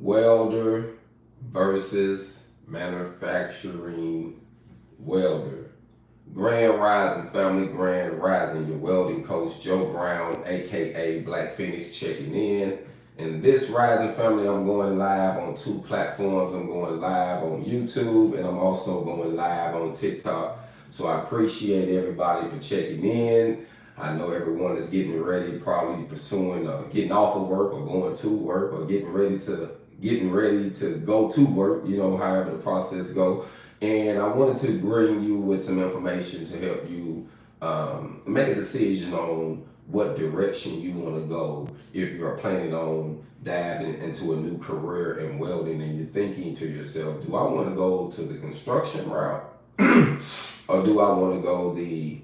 welder versus manufacturing welder. Grand Rising family, Grand Rising, your welding coach Joe Brown, aka Black Phoenix, checking in. And this Rising family, I'm going live on two platforms. I'm going live on YouTube and I'm also going live on TikTok. So I appreciate everybody for checking in. I know everyone is getting ready, probably pursuing, getting off of work or going to work or getting ready to go to work, however the process go. And I wanted to bring you with some information to help you make a decision on what direction you want to go if you're planning on diving into a new career in welding and you're thinking to yourself, do I want to go to the construction route or do I want to go the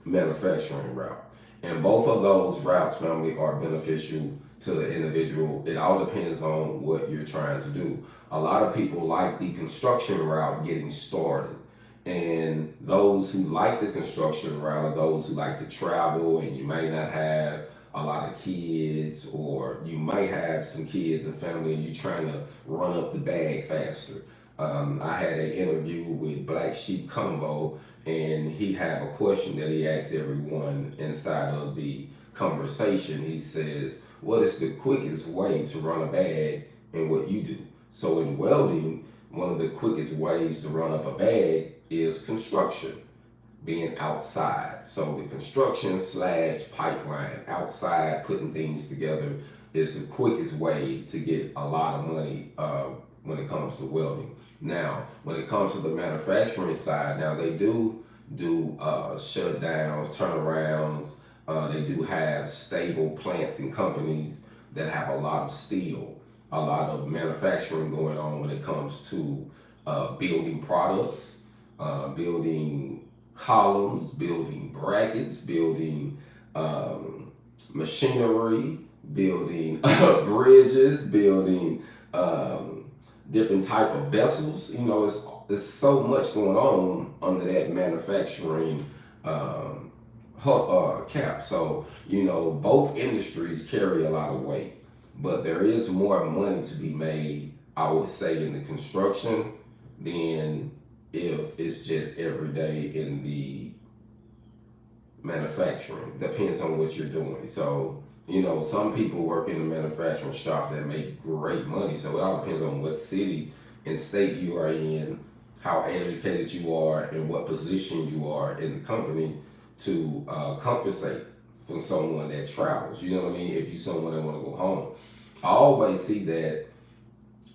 manufacturing route? And both of those routes, family, are beneficial to the individual. It all depends on what you're trying to do. A lot of people like the construction route getting started. And those who like the construction route are those who like to travel, and you may not have a lot of kids, or you might have some kids and family and you're trying to run up the bag faster. I had an interview with Black Sheep Combo, and he had a question that he asked everyone inside of the conversation. He says, what is the quickest way to run a bag in what you do? So in welding, one of the quickest ways to run up a bag is construction, being outside. So the construction / pipeline, outside, putting things together, is the quickest way to get a lot of money when it comes to welding. Now, when it comes to the manufacturing side, now they do shutdowns, turnarounds. They do have stable plants and companies that have a lot of steel, a lot of manufacturing going on when it comes to building products, building columns, building brackets, building machinery, building bridges, building different type of vessels. There's so much going on under that manufacturing cap. So, both industries carry a lot of weight, but there is more money to be made, I would say, in the construction than if it's just every day in the manufacturing. Depends on what you're doing. So, some people work in the manufacturing shop that make great money. So it all depends on what city and state you are in, how educated you are, and what position you are in the company to compensate for someone that travels. You know what I mean? If you're someone that want to go home. I always see that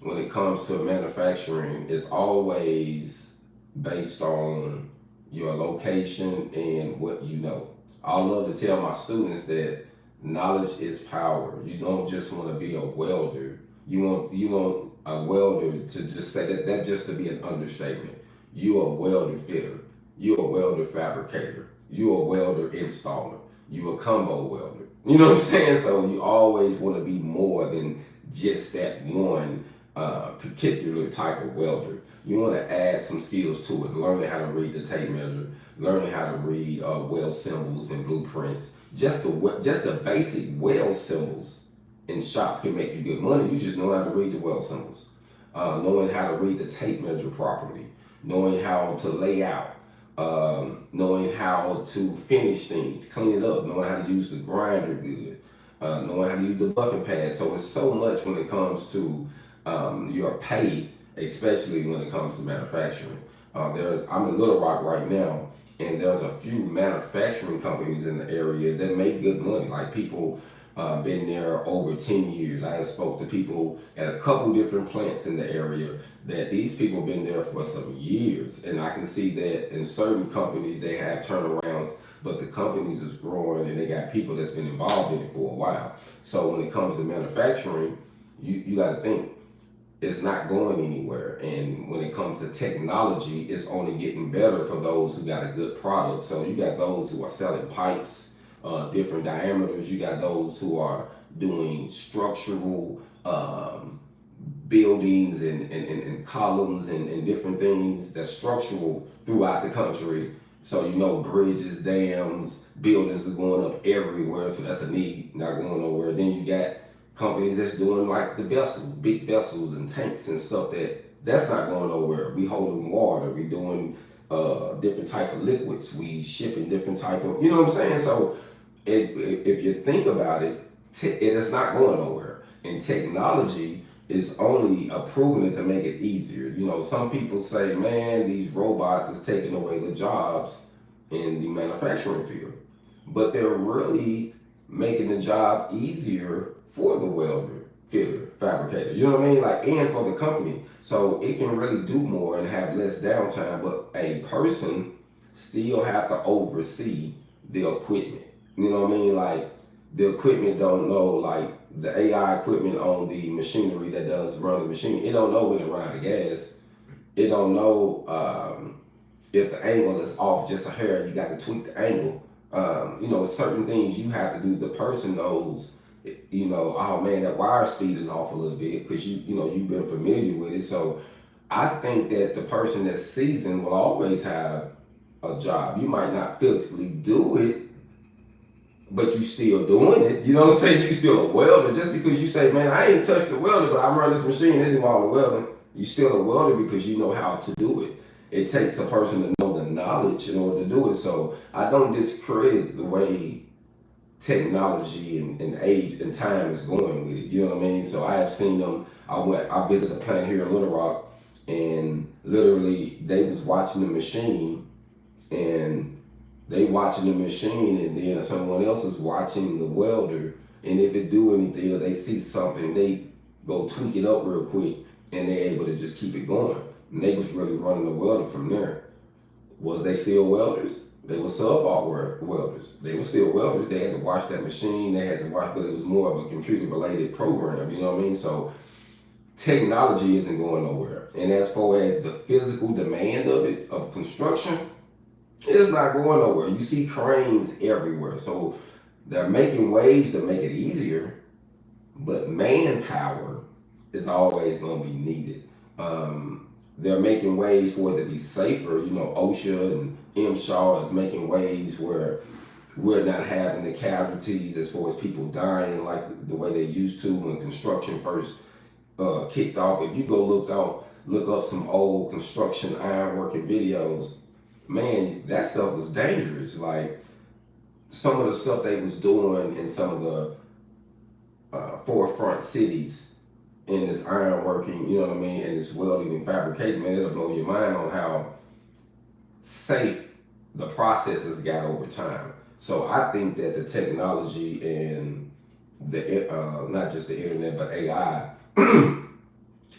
when it comes to manufacturing, it's always based on your location and what you know. I love to tell my students that knowledge is power. You don't just want to be a welder. You want a welder to just say that just to be an understatement. You're a welder fitter. You're a welder fabricator. You're a welder installer. You're a combo welder. You know what I'm saying? So you always want to be more than just that one particular type of welder. You want to add some skills to it, learning how to read the tape measure, learning how to read weld symbols and blueprints. Just the basic weld symbols in shops can make you good money. You just know how to read the weld symbols, knowing how to read the tape measure properly, knowing how to lay out, knowing how to finish things, clean it up, knowing how to use the grinder good, knowing how to use the buffing pad. So it's so much when it comes to your pay, especially when it comes to manufacturing. I'm in Little Rock right now, and there's a few manufacturing companies in the area that make good money. Like people been there over 10 years. I have spoke to people at a couple different plants in the area that these people been there for some years. And I can see that in certain companies they have turnarounds, but the companies is growing and they got people that's been involved in it for a while. So when it comes to manufacturing, you got to think, it's not going anywhere. And when it comes to technology, it's only getting better for those who got a good product. So you got those who are selling pipes, different diameters. You got those who are doing structural buildings and columns and different things that's structural throughout the country. So bridges, dams, buildings are going up everywhere. So that's a need, not going nowhere. Then you got companies that's doing like the vessels, big vessels and tanks and stuff that's not going nowhere. We holding water. We doing different type of liquids. We shipping different type of, you know what I'm saying? So if you think about it, it is not going nowhere. And technology is only approving it to make it easier. You know, some people say, man, these robots is taking away the jobs in the manufacturing field. But they're really making the job easier for the welder, fitter, fabricator. You know what I mean? Like, and for the company. So it can really do more and have less downtime, but a person still have to oversee the equipment. You know what I mean? Like, the equipment don't know, like the AI equipment on the machinery that does run the machine, it don't know when it run out of gas. It don't know if the angle is off just a hair, you got to tweak the angle. You know, certain things you have to do. The person knows, you know, oh man, that wire speed is off a little bit because you know, you've been familiar with it. So I think that the person that's seasoned will always have a job. You might not physically do it, but you still doing it. You know what I'm saying? You still a welder. Just because you say, man, I ain't touched the welder, but I run this machine, it do all the welding. You still a welder because you know how to do it. It takes a person to know the knowledge in order to do it. So I don't discredit the way technology and age and time is going with it. You know what I mean? So I have seen them. I visited a plant here in Little Rock, and literally they was watching the machine, and they watching the machine, and then someone else is watching the welder. And if it do anything or they see something, they go tweak it up real quick, and they're able to just keep it going. And they was really running the welder from there. Was they still welders? They were sub-art welders. They were still welders. They had to watch that machine. They had to watch, but it was more of a computer-related program. You know what I mean? So technology isn't going nowhere. And as far as the physical demand of it, of construction, it's not going nowhere. You see cranes everywhere. So they're making ways to make it easier, but manpower is always going to be needed. They're making ways for it to be safer. You know, OSHA and MSHA is making ways where we're not having the casualties as far as people dying like the way they used to when construction first kicked off. If you go look up some old construction ironworking videos, man, that stuff was dangerous. Like some of the stuff they was doing in some of the forefront cities in this ironworking, you know what I mean, and this welding and fabricating, man, it'll blow your mind on how safe the processes got over time. So I think that the technology and the not just the internet but AI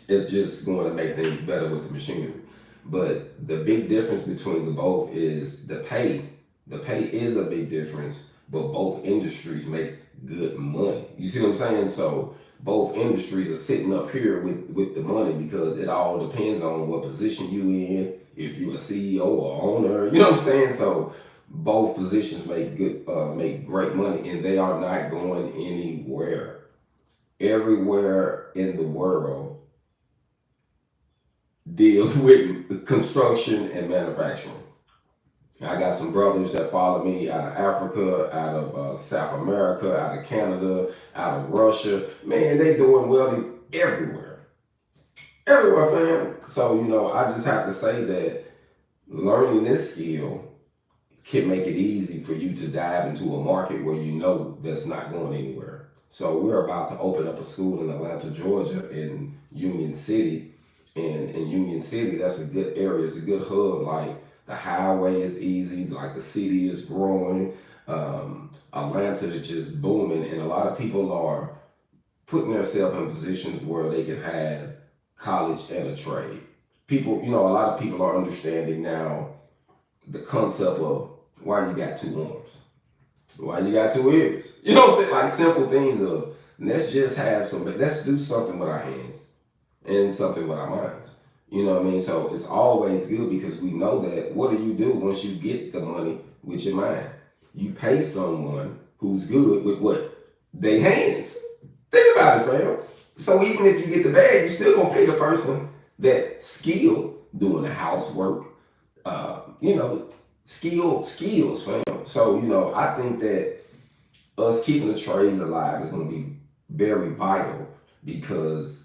is just going to make things better with the machinery. But the big difference between the both is the pay. The pay is a big difference, but both industries make good money. You see what I'm saying? So both industries are sitting up here with the money because it all depends on what position you in, if you're a CEO or owner, you know what I'm saying? So both positions make great money, and they are not going anywhere. Everywhere in the world deals with construction and manufacturing. I got some brothers that follow me out of Africa, out of South America, out of Canada, out of Russia. Man, they doing welding everywhere. Everywhere, fam. So, you know, I just have to say that learning this skill can make it easy for you to dive into a market where you know that's not going anywhere. So we're about to open up a school in Atlanta, Georgia, in Union City. And in Union City, that's a good area. It's a good hub. Like, the highway is easy, like the city is growing. Atlanta is just booming, and a lot of people are putting themselves in positions where they can have college and a trade. People, you know, a lot of people are understanding now the concept of why you got two arms, why you got two ears. You know what I'm saying? Like simple things of let's do something with our hands and something with our minds. You know what I mean? So it's always good because we know that what do you do once you get the money with your mind? You pay someone who's good with what? Their hands. Think about it, fam. So even if you get the bag, you still gonna pay the person that skilled doing the housework, you know, skills, fam. So, you know, I think that us keeping the trades alive is gonna be very vital because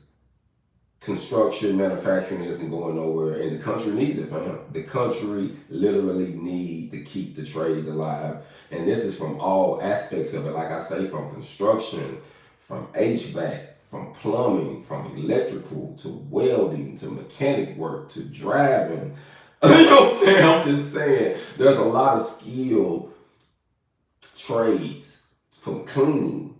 construction, manufacturing isn't going nowhere, and the country needs it, fam. The country literally need to keep the trades alive, and this is from all aspects of it. Like I say, from construction, from HVAC, from plumbing, from electrical to welding to mechanic work to driving. You know what I'm saying? I'm just saying, there's a lot of skilled trades from cleaning.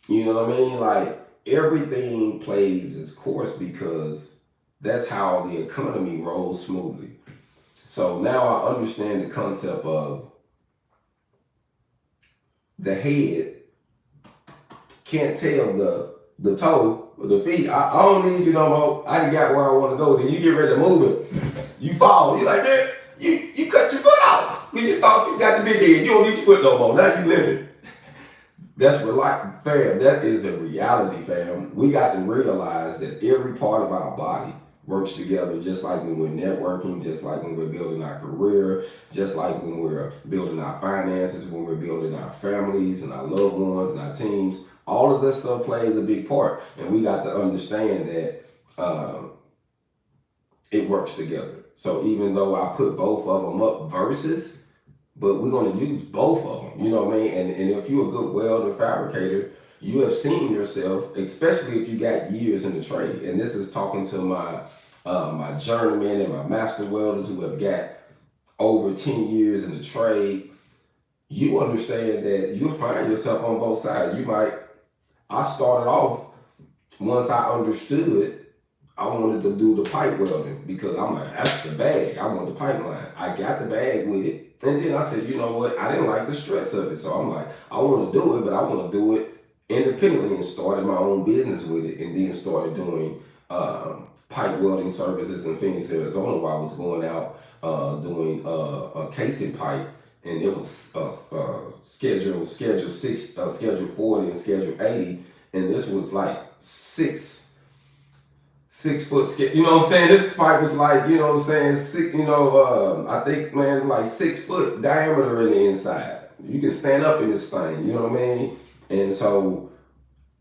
You know what I mean? Like, everything plays its course because that's how the economy rolls smoothly. So now I understand the concept of the head can't tell the toe or the feet. I don't need you no more. I done got where I want to go. Then you get ready to move it. You fall. You like, man, you cut your foot off because you thought you got the big head. You don't need your foot no more. Now you living. That's fam. That is a reality, fam. We got to realize that every part of our body works together, just like when we're networking, just like when we're building our career, just like when we're building our finances, when we're building our families and our loved ones and our teams. All of this stuff plays a big part, and we got to understand that it works together. So even though I put both of them up versus, but we're going to use both of them, you know what I mean? And if you're a good welder fabricator, you have seen yourself, especially if you got years in the trade. And this is talking to my journeyman and my master welders who have got over 10 years in the trade. You understand that you'll find yourself on both sides. I started off, once I understood, I wanted to do the pipe welding because I'm like, that's the bag. I want the pipeline. I got the bag with it. And then I said, you know what? I didn't like the stress of it. So I'm like, I want to do it, but I want to do it independently, and started my own business with it. And then started doing pipe welding services in Phoenix, Arizona, while I was going out doing a casing pipe. And it was schedule 40 and schedule 80. And this was like 6 foot scale. You know what I'm saying? This pipe was like, you know what I'm saying, I think, man, like 6 foot diameter in the inside. You can stand up in this thing, you know what I mean? And so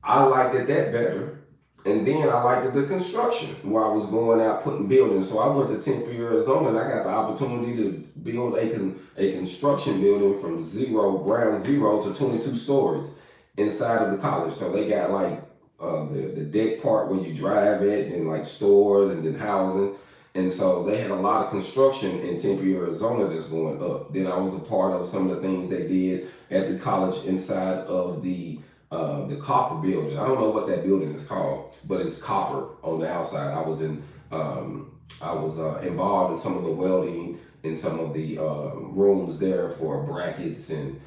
I liked it that better. And then I liked the construction while I was going out putting buildings. So I went to Tempe, Arizona, and I got the opportunity to build a construction building from ground zero to 22 stories inside of the college. So they got like the deck part where you drive it, and like stores and then housing. And so they had a lot of construction in Tempe, Arizona that's going up. Then I was a part of some of the things they did at the college inside of the copper building. I don't know what that building is called, but it's copper on the outside. I was involved in some of the welding in some of the rooms there for brackets and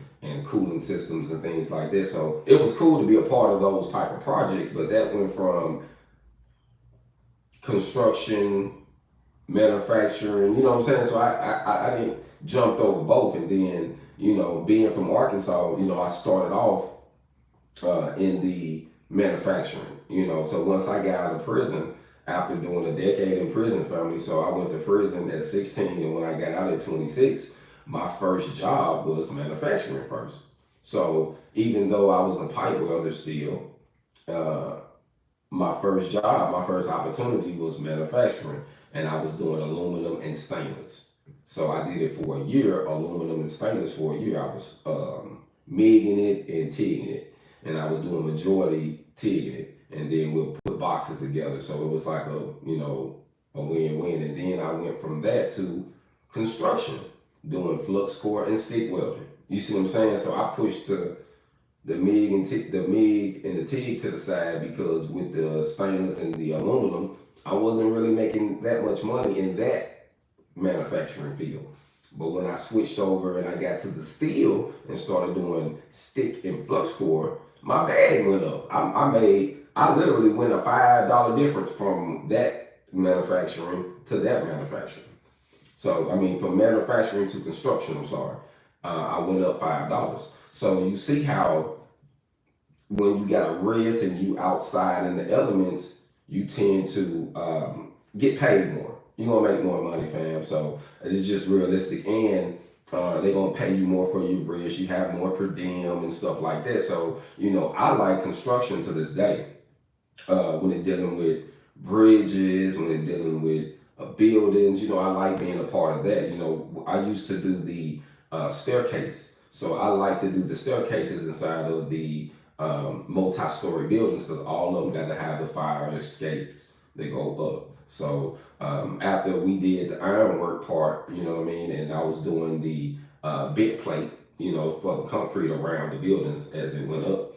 cooling systems and things like this. So it was cool to be a part of those type of projects, but that went from construction, manufacturing, you know what I'm saying? So I didn't jumped over both. And then, being from Arkansas, I started off in the manufacturing, so once I got out of prison, after doing a decade in prison, family, so I went to prison at 16, and when I got out at 26, my first job was manufacturing first. So even though I was a pipe welder still, my first opportunity was manufacturing, and I was doing aluminum and stainless. So I did it for a year, aluminum and stainless for a year. I was MIGing it and TIGging it, and I was doing majority TIGging it, and then we'll put boxes together. So it was like a win-win. And then I went from that to construction, doing flux core and stick welding. You see what I'm saying? So I pushed the MIG and the TIG to the side, because with the stainless and the aluminum, I wasn't really making that much money in that manufacturing field. But when I switched over and I got to the steel and started doing stick and flux core, my bag went up. I literally went a $5 difference from that manufacturing to that manufacturing. So, from manufacturing to construction, I went up $5. So you see how when you got a risk and you outside in the elements, you tend to get paid more. You're going to make more money, fam. So it's just realistic. And They're gonna pay you more for your bridge. You have more per diem and stuff like that. So, I like construction to this day. When they're dealing with bridges, when they're dealing with buildings, I like being a part of that. I used to do the staircase. So I like to do the staircases inside of the multi-story buildings because all of them got to have the fire escapes that go up. So after we did the ironwork part, you know what I mean, and I was doing the bent plate, for the concrete around the buildings as it went up.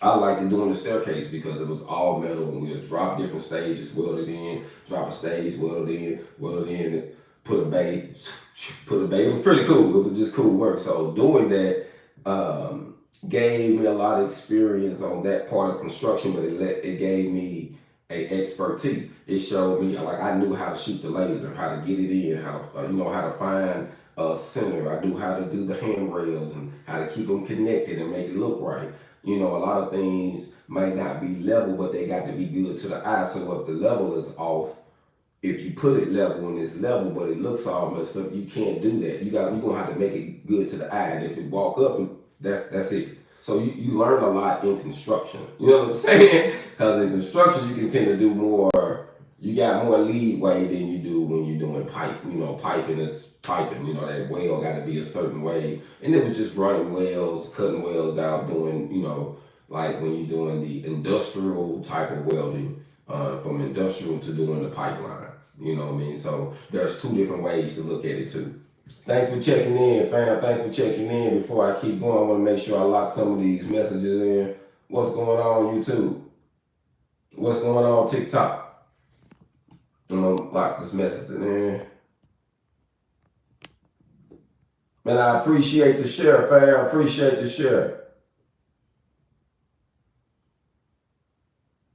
I liked it doing the staircase because it was all metal and we would drop different stages, weld it in, drop a stage, weld it in, put a bay. It was pretty cool. It was just cool work. So doing that gave me a lot of experience on that part of construction, but it gave me a expertise. It showed me, like, I knew how to shoot the laser, how to get it in, how to find a center. I knew how to do the handrails and how to keep them connected and make it look right. A lot of things might not be level, but they got to be good to the eye. So if the level is off, if you put it level and it's level, but it looks all messed up, you can't do that. You're gonna have to make it good to the eye. And if it walk up, that's it. So you learn a lot in construction. You know what I'm saying? Because in construction, you can tend to do more. You got more leeway than you do when you're doing pipe. Piping is piping. That well got to be a certain way. And it was just running wells, cutting wells out, doing, like when you're doing the industrial type of welding, from industrial to doing the pipeline. You know what I mean? So there's two different ways to look at it too. Thanks for checking in, fam. Thanks for checking in. Before I keep going, I want to make sure I lock some of these messages in. What's going on, YouTube? What's going on, TikTok? I'm gonna lock this message in. Man, I appreciate the share, fam. Appreciate the share.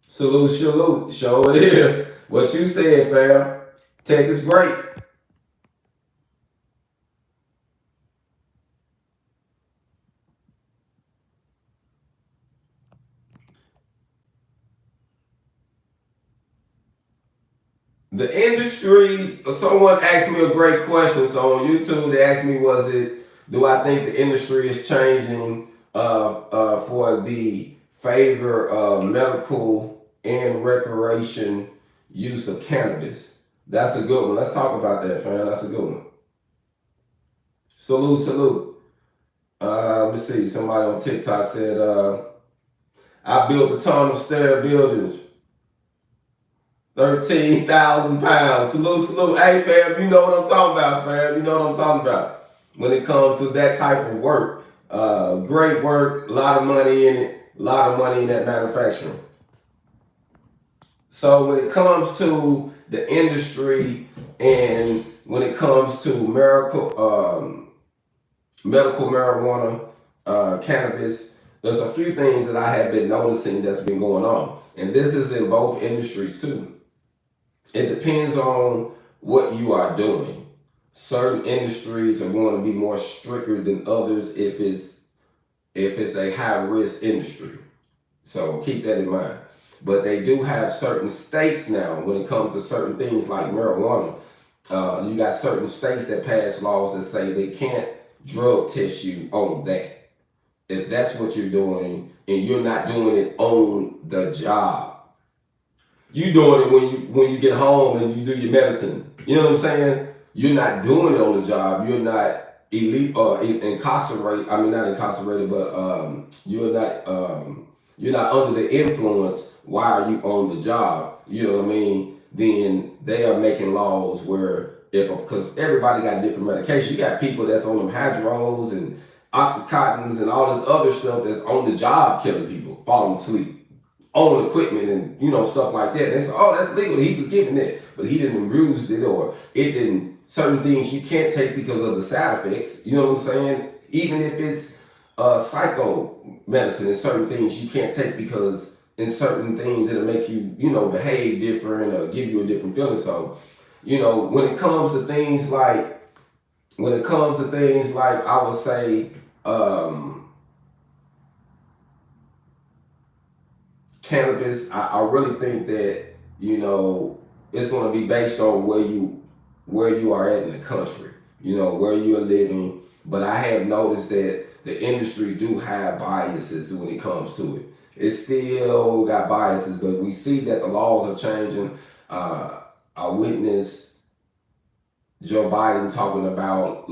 Salute. Show it is. What you said, fam. Tech is great. The industry, someone asked me a great question. So on YouTube, they asked me, do I think the industry is changing for the favor of medical and recreation use of cannabis? That's a good one. Let's talk about that, fam. That's a good one. Salute. Let me see. Somebody on TikTok said, I built a ton of stair buildings. 13,000 pounds. Salute. Hey, fam, you know what I'm talking about, fam. You know what I'm talking about. When it comes to that type of work. Great work, a lot of money in it, a lot of money in that manufacturing. So when it comes to the industry and when it comes to medical marijuana, cannabis, there's a few things that I have been noticing that's been going on. And this is in both industries too. It depends on what you are doing. Certain industries are going to be more stricter than others if it's a high risk industry. So keep that in mind. But they do have certain states now when it comes to certain things like marijuana. You got certain states that pass laws that say they can't drug test you on that. If that's what you're doing and you're not doing it on the job. You doing it when you get home and you do your medicine. You know what I'm saying? You're not doing it on the job. You're not incarcerated. I mean, not incarcerated, but you're not under the influence while you on the job. You know what I mean? Then they are making laws where because everybody got different medication. You got people that's on them hydros and oxycontins and all this other stuff that's on the job killing people, falling asleep on equipment and stuff like that. They say, oh, that's legal. He was giving it, but he didn't abuse it, or it didn't. Certain things you can't take because of the side effects. You know what I'm saying? Even if it's psycho medicine, and certain things you can't take because in certain things it'll make you behave different or give you a different feeling. So when it comes to things like I would say cannabis, I really think that it's going to be based on where you are at in the country. where you're living. But I have noticed that the industry do have biases when it comes to it. It's still got biases, but we see that the laws are changing. I witnessed Joe Biden talking about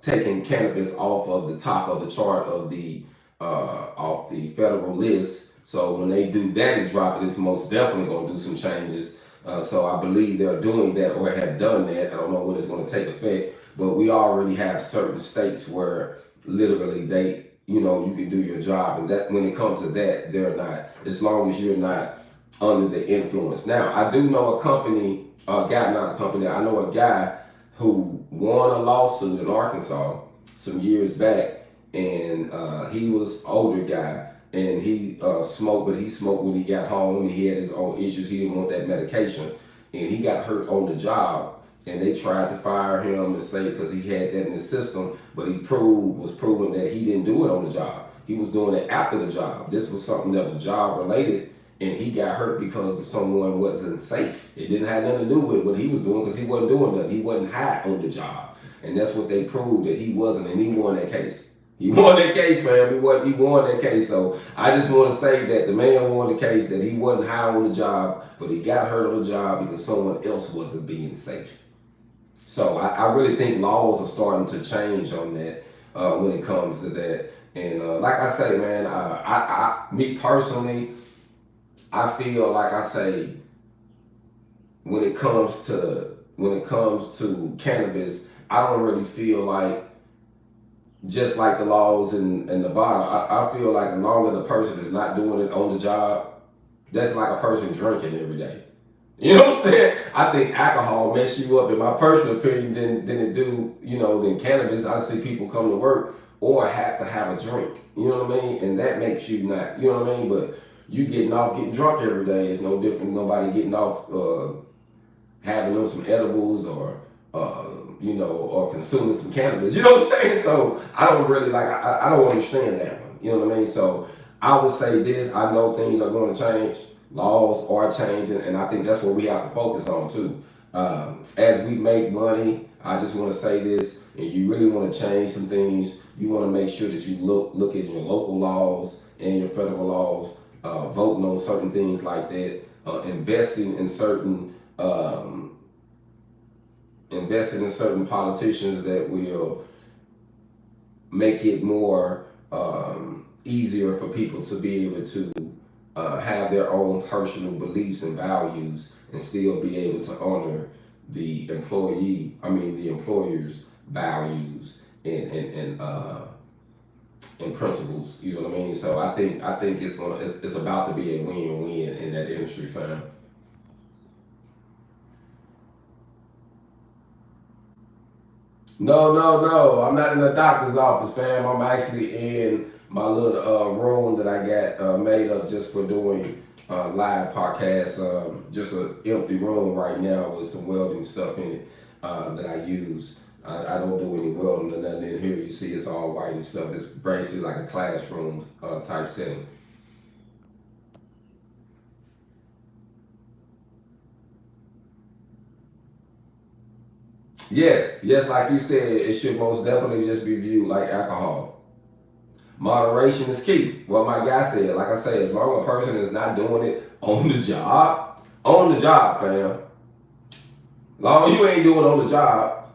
taking cannabis off of the top of the chart of the off the federal list. So when they do that and drop it, it's most definitely going to do some changes. So I believe they're doing that or have done that. I don't know when it's going to take effect, but we already have certain states where literally you can do your job, and that when it comes to that, they're not, as long as you're not under the influence. Now, I do know a company, not a company, I know a guy who won a lawsuit in Arkansas some years back, and he was an older guy, and he smoked, but he smoked when he got home. He had his own issues. He didn't want that medication, and he got hurt on the job. And they tried to fire him and say because he had that in his system, but he was proven that he didn't do it on the job. He was doing it after the job. This was something that was job related, and he got hurt because someone wasn't safe. It didn't have nothing to do with what he was doing because he wasn't doing nothing. He wasn't high on the job, and that's what they proved, that he wasn't, and he won that case. He won that case, fam. He won that case. So I just want to say that the man won the case, that he wasn't high on the job, but he got hurt on the job because someone else wasn't being safe. So I really think laws are starting to change on that when it comes to that. And like I say, man, me personally, I feel like I say when it comes to cannabis, I don't really feel like, just like the laws in Nevada, I feel like as long as the person is not doing it on the job, that's like a person drinking every day. You know what I'm saying? I think alcohol mess you up, in my personal opinion, than cannabis. I see people come to work or have to have a drink. You know what I mean? And that makes you not, you know what I mean? But you getting drunk every day is no different than nobody getting off having them some edibles or or consuming some cannabis. You know what I'm saying? So I don't really I don't understand that one. You know what I mean? So I would say this, I know things are going to change. Laws are changing, and I think that's what we have to focus on too. As we make money, I just want to say this, and you really want to change some things, you want to make sure that you look at your local laws and your federal laws, voting on certain things like that, investing in certain politicians that will make it more easier for people to be able to have their own personal beliefs and values and still be able to honor the employer's values and principles. You know what I mean? So I think it's about to be a win-win in that industry, fam. No. I'm not in the doctor's office, fam. I'm actually in my little room that I got made up just for doing live podcasts. Just an empty room right now with some welding stuff in it that I use. I don't do any welding or nothing in here. You see, it's all white and stuff. It's basically like a classroom type setting. Yes, like you said, it should most definitely just be viewed like alcohol. Moderation is key. What my guy said, like I say, as long as a person is not doing it on the job, fam. Long as you ain't doing it on the job,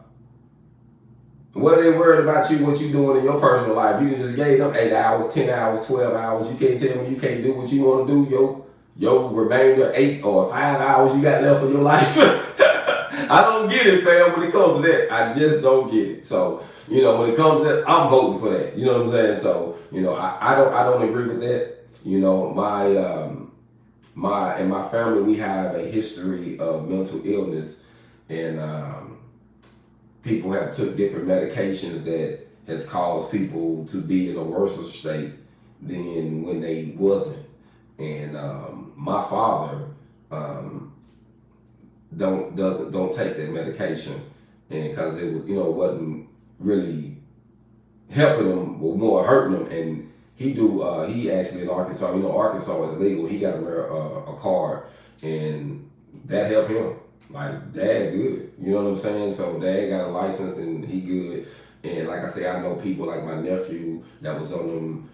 what are they worried about you, what you doing in your personal life? You just gave them 8 hours, 10 hours, 12 hours. You can't tell me you can't do what you want to do, your remainder 8 or 5 hours you got left for your life. I don't get it, fam, when it comes to that. I just don't get it. So, when it comes to that, I'm voting for that. You know what I'm saying? So, I don't agree with that. My family, we have a history of mental illness, and people have took different medications that has caused people to be in a worse state than when they wasn't. And my father don't take that medication, and because it wasn't really helping him, but more hurting him. And he actually in Arkansas, Arkansas is legal. He got a card, and that helped him. Like, dad good. You know what I'm saying? So dad got a license and he good. And like I say, I know people like my nephew that was on them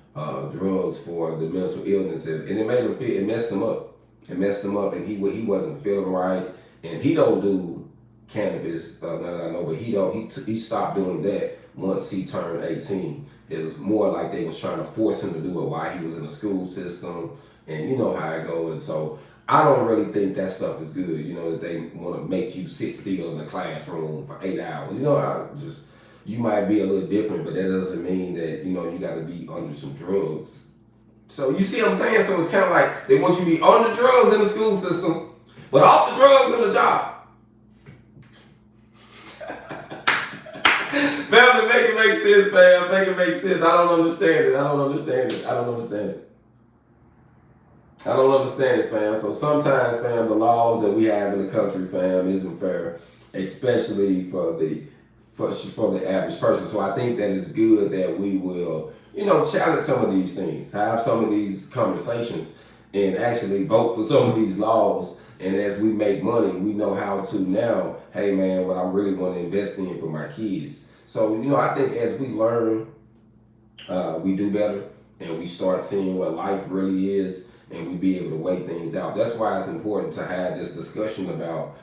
drugs for the mental illness, and it made him feel, it messed him up. It messed him up, and he wasn't feeling right. And he don't do cannabis, now that I know, but he stopped doing that once he turned 18. It was more like they was trying to force him to do it while he was in the school system, and you know how it goes. And so I don't really think that stuff is good. You know, that they want to make you sit still in the classroom for 8 hours. You know, you might be a little different, but that doesn't mean that, you know, you got to be under some drugs. So you see what I'm saying? So it's kind of like they want you to be on the drugs in the school system, but off the drugs in the job. Family, make it make sense, fam. Make it make sense. I don't understand it. I don't understand it, fam. So sometimes, fam, the laws that we have in the country, fam, isn't fair, especially for the average person. So I think that it's good that we will, you know, challenge some of these things, have some of these conversations, and actually vote for some of these laws. And as we make money, we know how to now, hey man, what I really want to invest in for my kids. So, you know, I think as we learn, we do better, and we start seeing what life really is, and we be able to weigh things out. That's why it's important to have this discussion about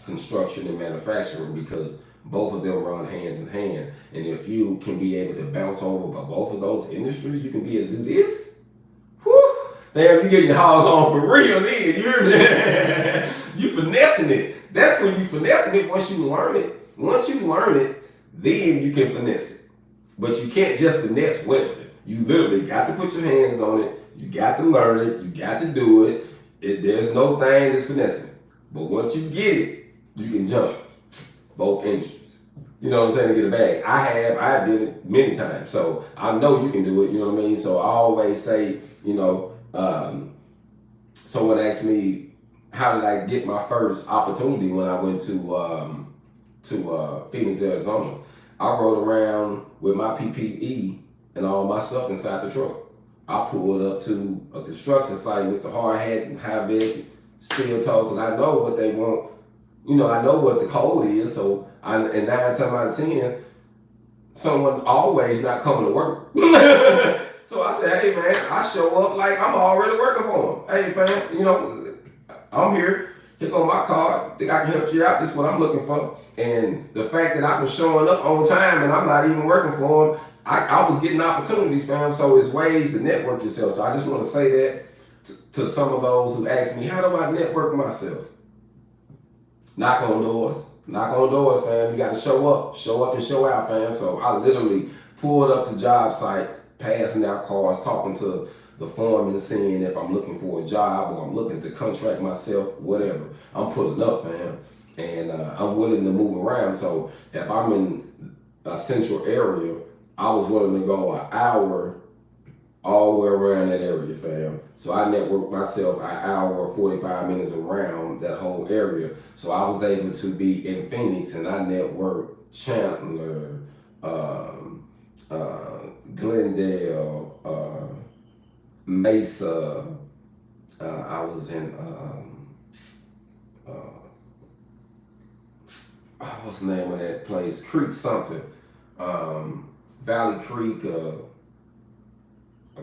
construction and manufacturing, because both of them run hands in hand. And if you can be able to bounce over by both of those industries, you can be able to do this. Whew! Damn, you getting your hog on for real, then. You hear me? You finessing it. That's when you finessing it once you learn it. Once you learn it, then you can finesse it. But you can't just finesse welding. You literally got to put your hands on it. You got to learn it. You got to do it. There's no thing that's finessing it. But once you get it, you can jump both industries. You know what I'm saying, to get a bag. I did it many times. So I know you can do it, you know what I mean? So I always say, you know, someone asked me, how did I get my first opportunity when I went to Phoenix, Arizona? I rode around with my PPE and all my stuff inside the truck. I pulled up to a construction site with the hard hat and high vis, steel toe, because I know what they want. You know, I know what the code is, so and 9 times out of 10, someone always not coming to work. So I said, hey man, I show up like I'm already working for them. Hey fam, you know, I'm here. Here go my card. Think I can help you out. This is what I'm looking for. And the fact that I was showing up on time and I'm not even working for them, I was getting opportunities, fam. So it's ways to network yourself. So I just want to say that to some of those who ask me, how do I network myself? Knock on doors. Knock on doors, fam. You got to show up and show out, fam. So I literally pulled up to job sites, passing out cards, talking to the foreman, seeing if I'm looking for a job or I'm looking to contract myself, whatever. I'm pulling up, fam. And I'm willing to move around. So if I'm in a central area, I was willing to go an hour all the way around that area, fam. So I networked myself an hour, 45 minutes around that whole area. So I was able to be in Phoenix, and I networked Chandler, Glendale, Mesa. I was in, what's the name of that place? Creek something. Valley Creek,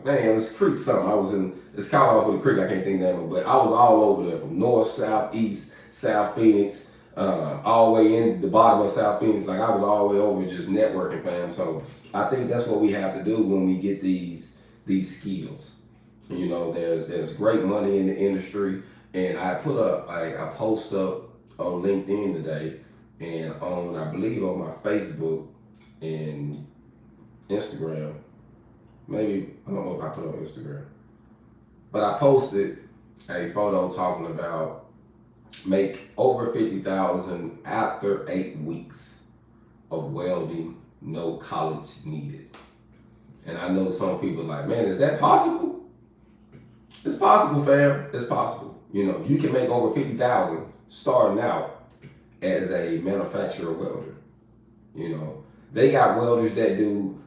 man, it's Creek something. I was in, it's kind of off of the creek, I can't think of the name of it, but I was all over there, from north, south, east, South Phoenix, all the way in the bottom of South Phoenix. Like, I was all the way over just networking, fam. So I think that's what we have to do when we get these skills. You know, there's great money in the industry, and I put a post up on LinkedIn today, and on, I believe, on my Facebook and Instagram. Maybe, I don't know if I put it on Instagram, but I posted a photo talking about make over $50,000 after 8 weeks of welding, no college needed. And I know some people are like, man, is that possible? It's possible, fam. It's possible. You know, you can make over $50,000 starting out as a manufacturer welder. You know, they got welders that do.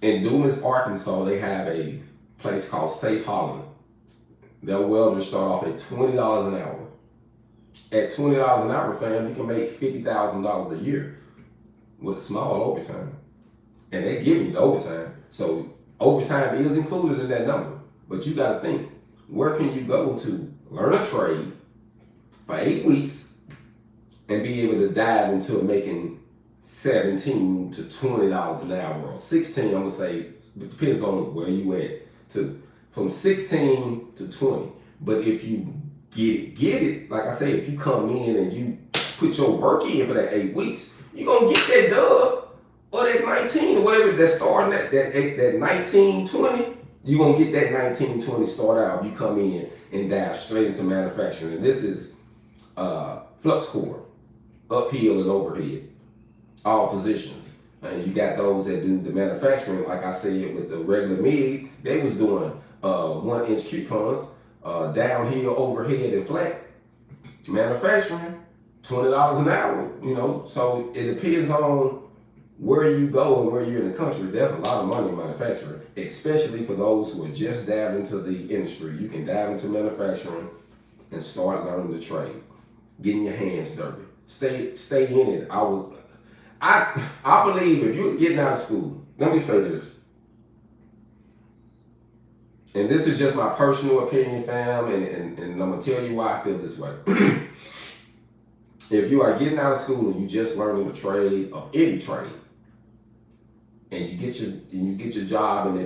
In Dumas, Arkansas, they have a place called Safe Holland. Their welders start off at $20 an hour. At $20 an hour, fam, you can make $50,000 a year with small overtime. And they give you the overtime. So overtime is included in that number. But you got to think, where can you go to learn a trade for 8 weeks and be able to dive into making $17 to $20 an hour, or 16? I'm gonna say it depends on where you at. To from 16 to 20. But if you get it. Like I say, if you come in and you put your work in for that 8 weeks, you gonna get that dub or that 19 or whatever that's starting that 19, 20. You gonna get that 19, 20 start out. You come in and dive straight into manufacturing. And this is flux core, uphill and overhead, all positions. And you got those that do the manufacturing, like I said, with the regular MIG, they was doing 1-inch coupons, downhill, overhead, and flat. Manufacturing, $20 an hour, So it depends on where you go and where you're in the country. There's a lot of money in manufacturing, especially for those who are just diving into the industry. You can dive into manufacturing and start learning the trade, getting your hands dirty. Stay in it. I believe if you're getting out of school, let me say this, and this is just my personal opinion, fam, and I'm gonna tell you why I feel this way. If you are getting out of school and you just learning the trade of any trade, and you get your job, and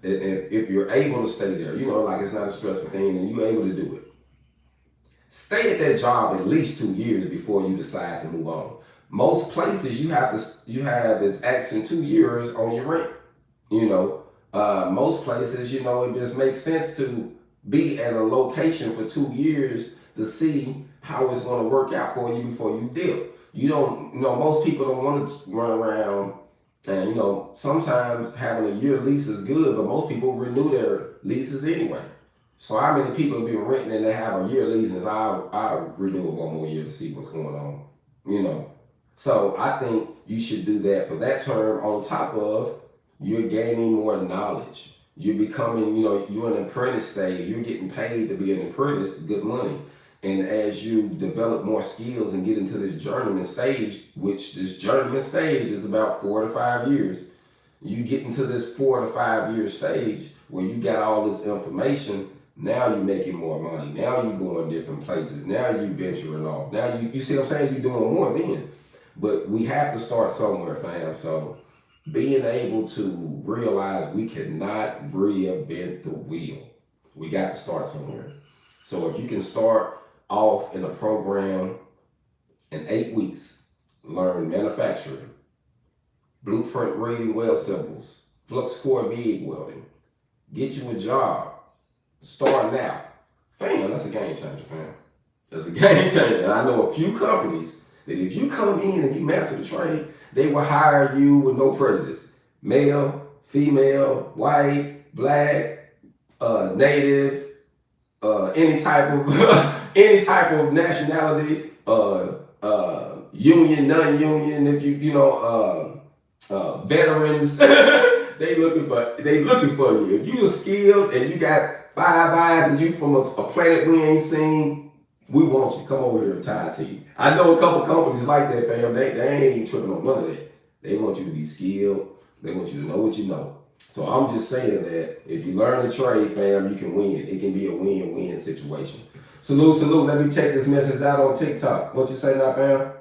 if you're able to stay there, like it's not a stressful thing, and you're able to do it, stay at that job at least 2 years before you decide to move on. Most places you have is asking 2 years on your rent. Most places, it just makes sense to be at a location for 2 years to see how it's going to work out for you before you dip. Most people don't want to run around, and sometimes having a year lease is good, but most people renew their leases anyway. So how many people have been renting and they have a year lease and I'll renew it 1 more year to see what's going on, So I think you should do that for that term. On top of, you're gaining more knowledge. You're becoming, you're an apprentice stage. You're getting paid to be an apprentice, good money. And as you develop more skills and get into this journeyman stage, which this journeyman stage is about 4 to 5 years, you get into this 4 to 5 year stage where you got all this information. Now you're making more money. Now you're going different places. Now you're venturing off. Now you see what I'm saying? You're doing more then. But we have to start somewhere, fam. So being able to realize we cannot reinvent the wheel. We got to start somewhere. So if you can start off in a program in 8 weeks, learn manufacturing, blueprint reading weld symbols, flux core MIG welding, get you a job, start now. Fam, that's a game changer, fam. That's a game changer. And I know a few companies that if you come in and you master the trade, they will hire you with no prejudice. Male, female, white, black, native, any type of nationality, union, non-union, if veterans, they looking for you. If you are skilled and you got 5 eyes and you from a planet we ain't seen, we want you. Come over here and tie to you. I know a couple companies like that, fam. They ain't tripping on none of that. They want you to be skilled. They want you to know what you know. So I'm just saying that if you learn the trade, fam, you can win. It can be a win-win situation. Salute. Let me check this message out on TikTok. What you say now, fam?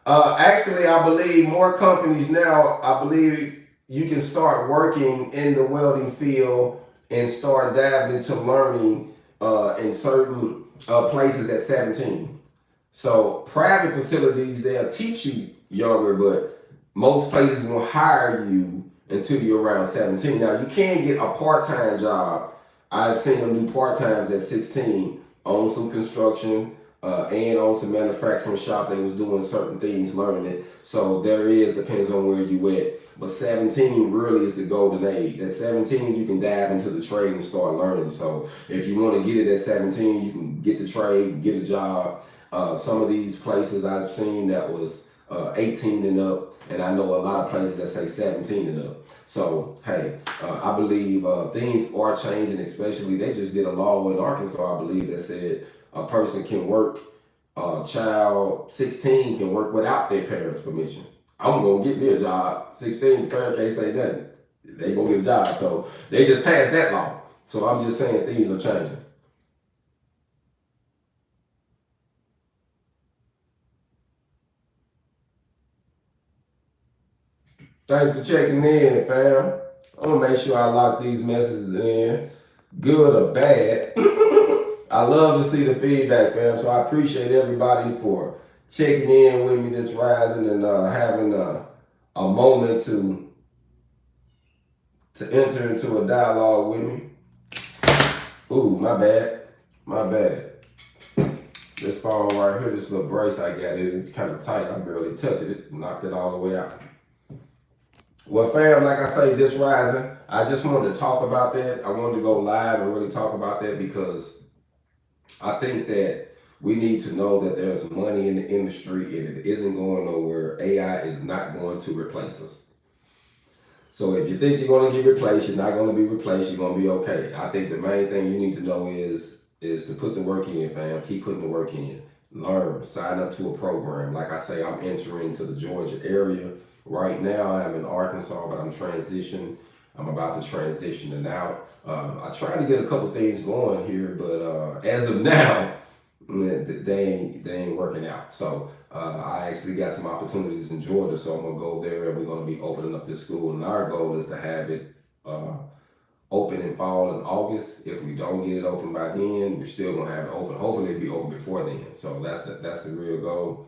Actually, I believe more companies now, I believe you can start working in the welding field and start diving into learning in certain places at 17. So private facilities, they'll teach you younger, but most places won't hire you until you're around 17. Now, you can get a part-time job. I've seen them do part-times at 16 on some construction and on some manufacturing shop. They was doing certain things, learning it. So depends on where you at. But 17 really is the golden age. At 17, you can dive into the trade and start learning. So if you want to get it at 17, you can get the trade, get a job. Some of these places I've seen that was 18 and up, and I know a lot of places that say 17 and up. So, hey, I believe things are changing, especially they just did a law in Arkansas, I believe, that said a person can work, child 16 can work without their parents' permission. I'm going to get me a job. 16, the parent can't say nothing. They going to get a job. So they just passed that law. So I'm just saying things are changing. Thanks for checking in, fam. I'm gonna make sure I lock these messages in, good or bad. I love to see the feedback, fam. So I appreciate everybody for checking in with me this rising and having a moment to enter into a dialogue with me. Ooh, my bad, my bad. This phone right here, this little brace I got, it's kind of tight. I barely touched it, knocked it all the way out. Well, fam, like I say, this rising, I just wanted to talk about that. I wanted to go live and really talk about that because I think that we need to know that there's money in the industry and it isn't going nowhere. AI is not going to replace us. So if you think you're going to get replaced, you're not going to be replaced, you're going to be okay. I think the main thing you need to know is to put the work in, fam. Keep putting the work in. Learn. Sign up to a program. Like I say, I'm entering to the Georgia area. Right now, I'm in Arkansas, but I'm transitioning. I'm about to transition out. I tried to get a couple things going here, but as of now, they ain't working out. So I actually got some opportunities in Georgia, so I'm gonna go there and we're gonna be opening up this school. And our goal is to have it open in fall in August. If we don't get it open by then, we're still gonna have it open. Hopefully it'll be open before then. So that's the real goal.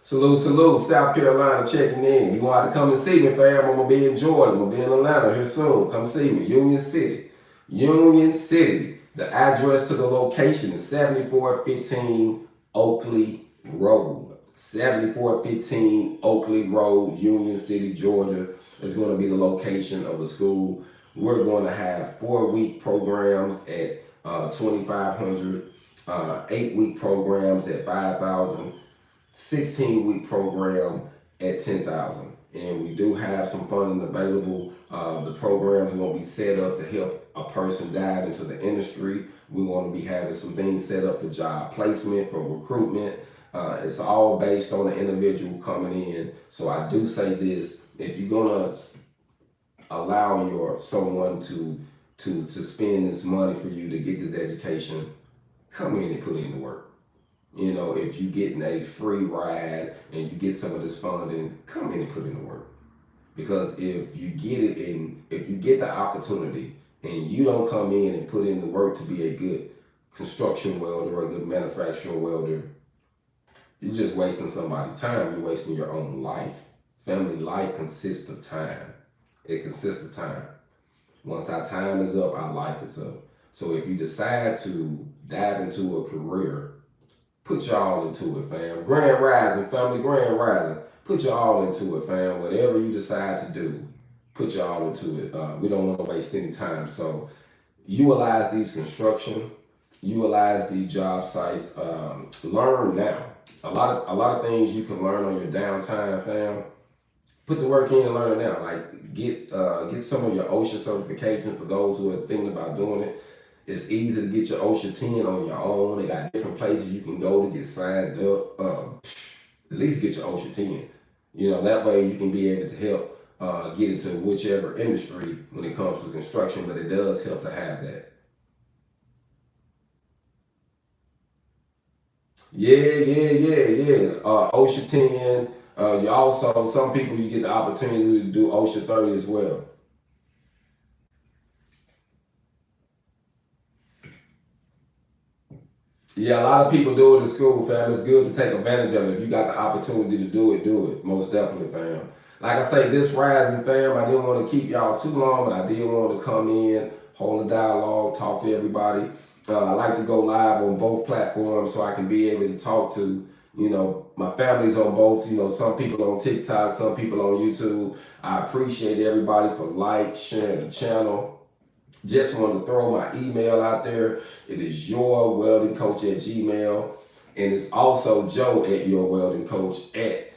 Salute, South Carolina checking in. You want to come and see me, fam? I'm going to be in Georgia. I'm going to be in Atlanta here soon. Come see me. Union City. Union City. The address to the location is 7415 Oakley Road. 7415 Oakley Road, Union City, Georgia is going to be the location of the school. We're going to have 4-week programs at 2,500, 8-week programs at 5,000. 16-week program at 10,000, and we do have some funding available. The programs are going to be set up to help a person dive into the industry. We're going to be having some things set up for job placement, for recruitment. It's all based on the individual coming in. So I do say this: if you're going to allow someone to spend this money for you to get this education, come in and put in the work. You know, if you're getting a free ride and you get some of this funding, come in and put in the work. Because if you get it and if you get the opportunity and you don't come in and put in the work to be a good construction welder or a good manufacturing welder, you're just wasting somebody's time. You're wasting your own life. Family life consists of time. It consists of time. Once our time is up, our life is up. So if you decide to dive into a career, put y'all into it, fam. Grand rising, family, grand rising. Put y'all into it, fam. Whatever you decide to do, put y'all into it. We don't want to waste any time. So utilize these construction, utilize these job sites. Learn now. A lot of things you can learn on your downtime, fam. Put the work in and learn it now. Like get some of your OSHA certification for those who are thinking about doing it. It's easy to get your OSHA 10 on your own. They got different places you can go to get signed up. At least get your OSHA 10. You know, that way you can be able to help get into whichever industry when it comes to construction, but it does help to have that. Yeah. OSHA 10. You also, some people you get the opportunity to do OSHA 30 as well. Yeah, a lot of people do it in school, fam. It's good to take advantage of it. If you got the opportunity to do it, do it. Most definitely, fam. Like I say, this rising, fam, I didn't want to keep y'all too long, but I did want to come in, hold a dialogue, talk to everybody. I like to go live on both platforms so I can be able to talk to, my family's on both, some people on TikTok, some people on YouTube. I appreciate everybody for sharing the channel. Just wanted to throw my email out there. It is yourweldingcoach@gmail. And it's also Joe at yourweldingcoach at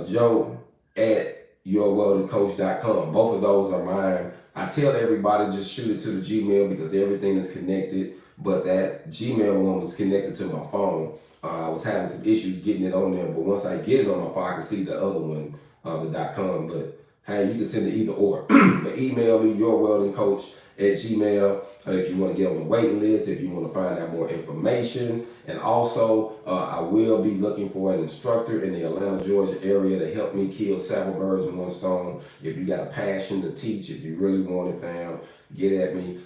Joe at yourweldingcoach.com. Both of those are mine. I tell everybody just shoot it to the Gmail because everything is connected, but that Gmail one was connected to my phone. I was having some issues getting it on there, but once I get it on my phone, I can see the other one, the .com. But hey, you can send it either or. But email me, yourweldingcoach@gmail. If you want to get on the waiting list, if you want to find out more information. And also, I will be looking for an instructor in the Atlanta, Georgia area to help me kill several birds with one stone. If you got a passion to teach, if you really want it, fam, get at me.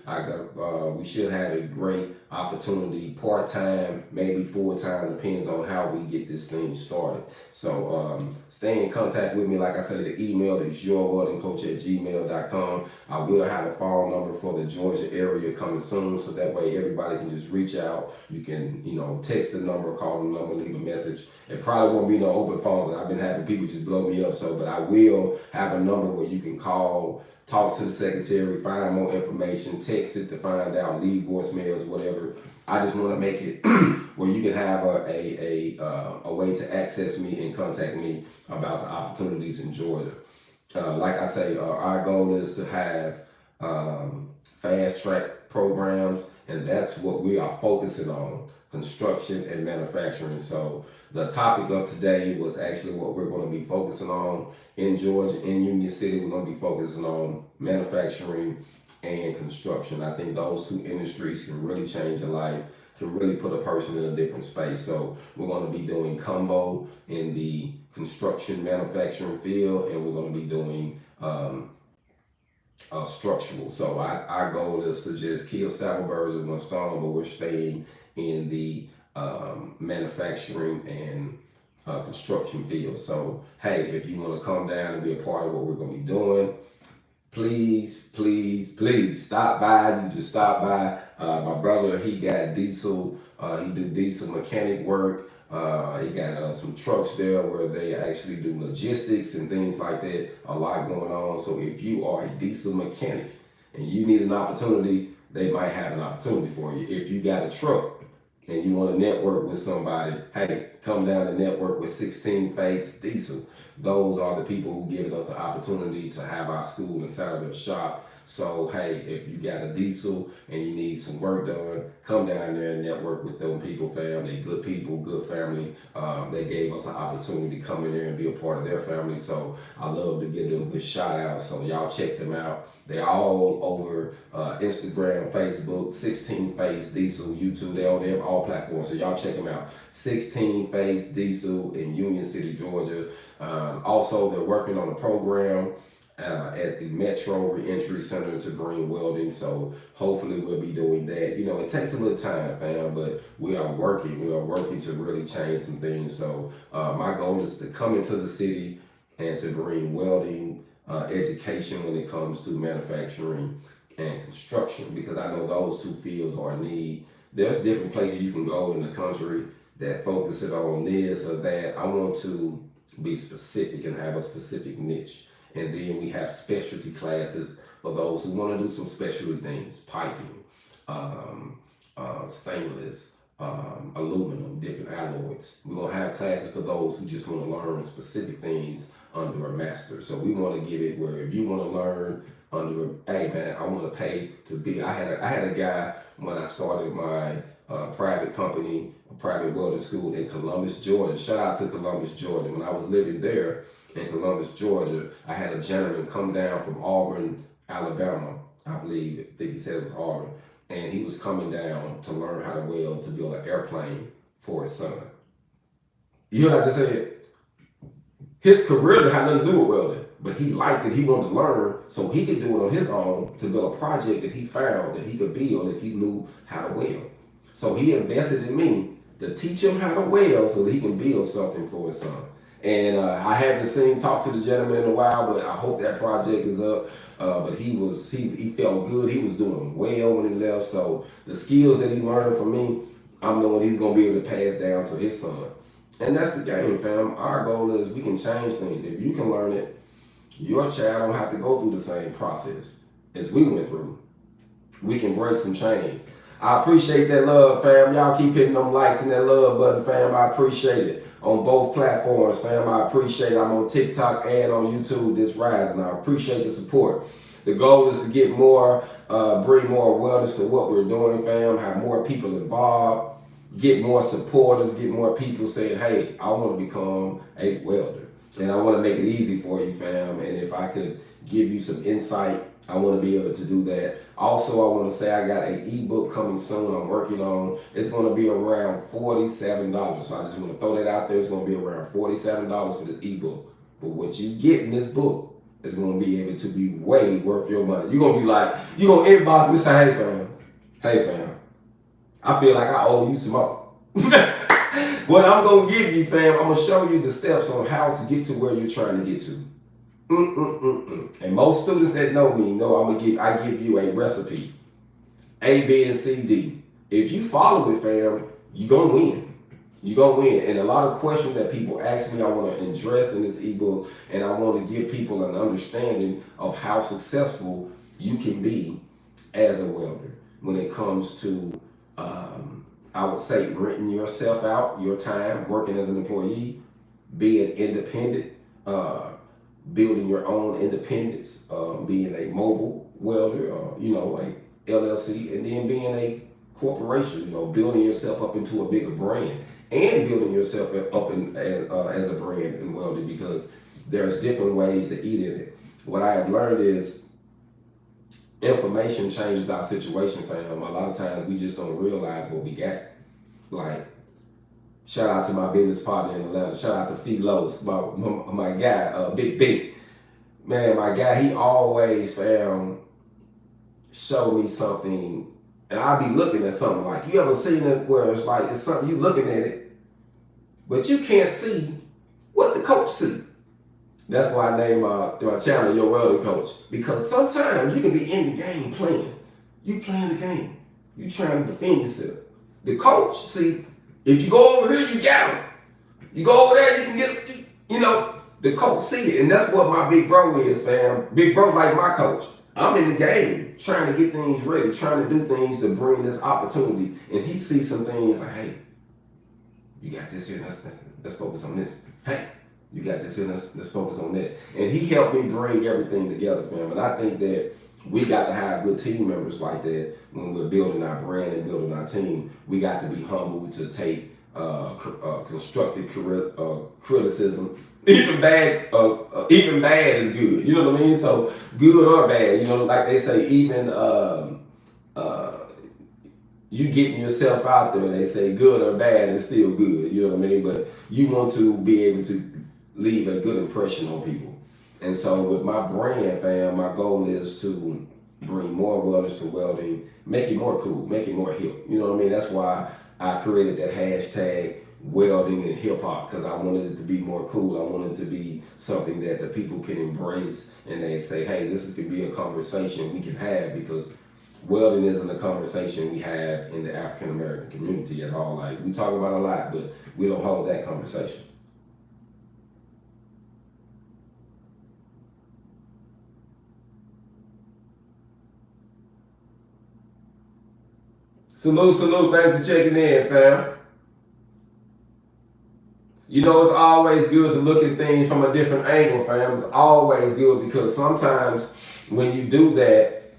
We should have a great opportunity, part-time, maybe full-time, depends on how we get this thing started. So stay in contact with me. Like I said, the email is yourweldingcoach@gmail.com. I will have a phone number for the Georgia area coming soon, so that way everybody can just reach out. You can, text the number, call the number, leave a message. It probably won't be no open phone because I've been having people just blow me up. But I will have a number where you can call, talk to the secretary, find more information, text it to find out, leave voicemails, whatever. I just want to make it where you can have a way to access me and contact me about the opportunities in Georgia. Like I say, our goal is to have fast track programs, and that's what we are focusing on, construction and manufacturing. So the topic of today was actually what we're going to be focusing on in Georgia, in Union City. We're going to be focusing on manufacturing and construction. I think those two industries can really change your life, can really put a person in a different space. So we're going to be doing combo in the construction manufacturing field, and we're going to be doing structural. So our goal is to just kill several birds with one stone, but we're staying in the manufacturing and construction field. So hey, if you want to come down and be a part of what we're going to be doing, please stop by. You just stop by. My brother, he got diesel. He do diesel mechanic work. He got some trucks there where they actually do logistics and things like that. A lot going on. So if you are a diesel mechanic and you need an opportunity, they might have an opportunity for you. If you got a truck and you want to network with somebody, hey, come down and network with 16 Phase Diesel. Those are the people who given us the opportunity to have our school inside of their shop. So hey, if you got a diesel and you need some work done, come down there and network with them people, fam. They good people, good family. They gave us an opportunity to come in there and be a part of their family. So I love to give them a good shout out. So y'all check them out. They're all over Instagram, Facebook, 16 Phase Diesel, YouTube. They're on there, all platforms. So y'all check them out. 16 Phase Diesel in Union City, Georgia. Also, they're working on a program at the Metro Reentry Center to bring welding. So hopefully we'll be doing that. It takes a little time, fam, but we are working to really change some things. So my goal is to come into the city and to bring welding education when it comes to manufacturing and construction, because I know those two fields are in need. There's different places you can go in the country that focus it on this or that. I want to be specific and have a specific niche. And then we have specialty classes for those who want to do some specialty things, piping, stainless, aluminum, different alloys. We're going to have classes for those who just want to learn specific things under a master. So we want to give it where if you want to learn under, hey man, I want to pay to be, I had a guy when I started my private company, a private welding school in Columbus, Georgia. Shout out to Columbus, Georgia. When I was living there in Columbus, Georgia, I had a gentleman come down from Auburn, Alabama, I think he said it was Auburn, and he was coming down to learn how to weld to build an airplane for his son. You hear what I just said? His career had nothing to do with welding, but he liked it. He wanted to learn so he could do it on his own to build a project that he found that he could build if he knew how to weld. So he invested in me to teach him how to weld so that he can build something for his son. And I haven't talked to the gentleman in a while, but I hope that project is up. But he felt good. He was doing well when he left. So the skills that he learned from me, I'm knowing he's going to be able to pass down to his son. And that's the game, fam. Our goal is we can change things. If you can learn it, your child don't have to go through the same process as we went through. We can break some chains. I appreciate that love, fam. Y'all keep hitting them likes and that love button, fam. I appreciate it. on both platforms, fam. I appreciate it. I'm on TikTok and on YouTube this rise, and I appreciate the support. The goal is to get more, bring more awareness to what we're doing, fam, have more people involved, get more supporters, get more people saying, hey, I want to become a welder. And I want to make it easy for you, fam. And if I could give you some insight, I want to be able to do that. Also, I want to say I got an ebook coming soon I'm working on. It's going to be around $47. So I just want to throw that out there. It's going to be around $47 for this ebook. But what you get in this book is going to be able to be way worth your money. You're going to be like, you're going to inbox me and say, hey fam, I feel like I owe you some more. What I'm going to give you, fam, I'm going to show you the steps on how to get to where you're trying to get to. And most students that know me know I give you a recipe, A, B, and C, D. If you follow it, fam, you're going to win. You're going to win. And a lot of questions that people ask me, I want to address in this ebook, and I want to give people an understanding of how successful you can be as a welder when it comes to, I would say, renting yourself out, your time, working as an employee, being independent, building your own independence, being a mobile welder, a LLC, and then being a corporation, building yourself up into a bigger brand and building yourself up as a brand in welding, because there's different ways to eat in it. What I have learned is information changes our situation, fam. A lot of times we just don't realize what we got. Like, shout out to my business partner in Atlanta. Shout out to Philos, my guy, Big B. Man, my guy, he always, fam, show me something, and I'll be looking at something like, you ever seen it where it's like, it's something, you looking at it, but you can't see what the coach see. That's why I named my channel Your Welding Coach, because sometimes you can be in the game playing. You playing the game. You trying to defend yourself. The coach, see, if you go over here, you got him. You go over there, you can get, the coach see it. And that's what my big bro is, fam. Big bro like my coach. I'm in the game trying to get things ready, trying to do things to bring this opportunity. And he sees some things like, hey, you got this here, let's focus on this. Hey, you got this here, let's focus on that. And he helped me bring everything together, fam. And I think that we got to have good team members like that when we're building our brand and building our team. We got to be humble to take constructive criticism. Even bad is good. You know what I mean? So good or bad, like they say, even you getting yourself out there, they say good or bad is still good. You know what I mean? But you want to be able to leave a good impression on people. And so with my brand, fam, my goal is to bring more welders to welding, make it more cool, make it more hip. You know what I mean? That's why I created that hashtag welding and hip hop, because I wanted it to be more cool. I wanted it to be something that the people can embrace, and they say, hey, this could be a conversation we can have, because welding isn't a conversation we have in the African American community at all. Like, we talk about a lot, but we don't hold that conversation. Salute, thanks for checking in, fam. It's always good to look at things from a different angle, fam. It's always good, because sometimes when you do that,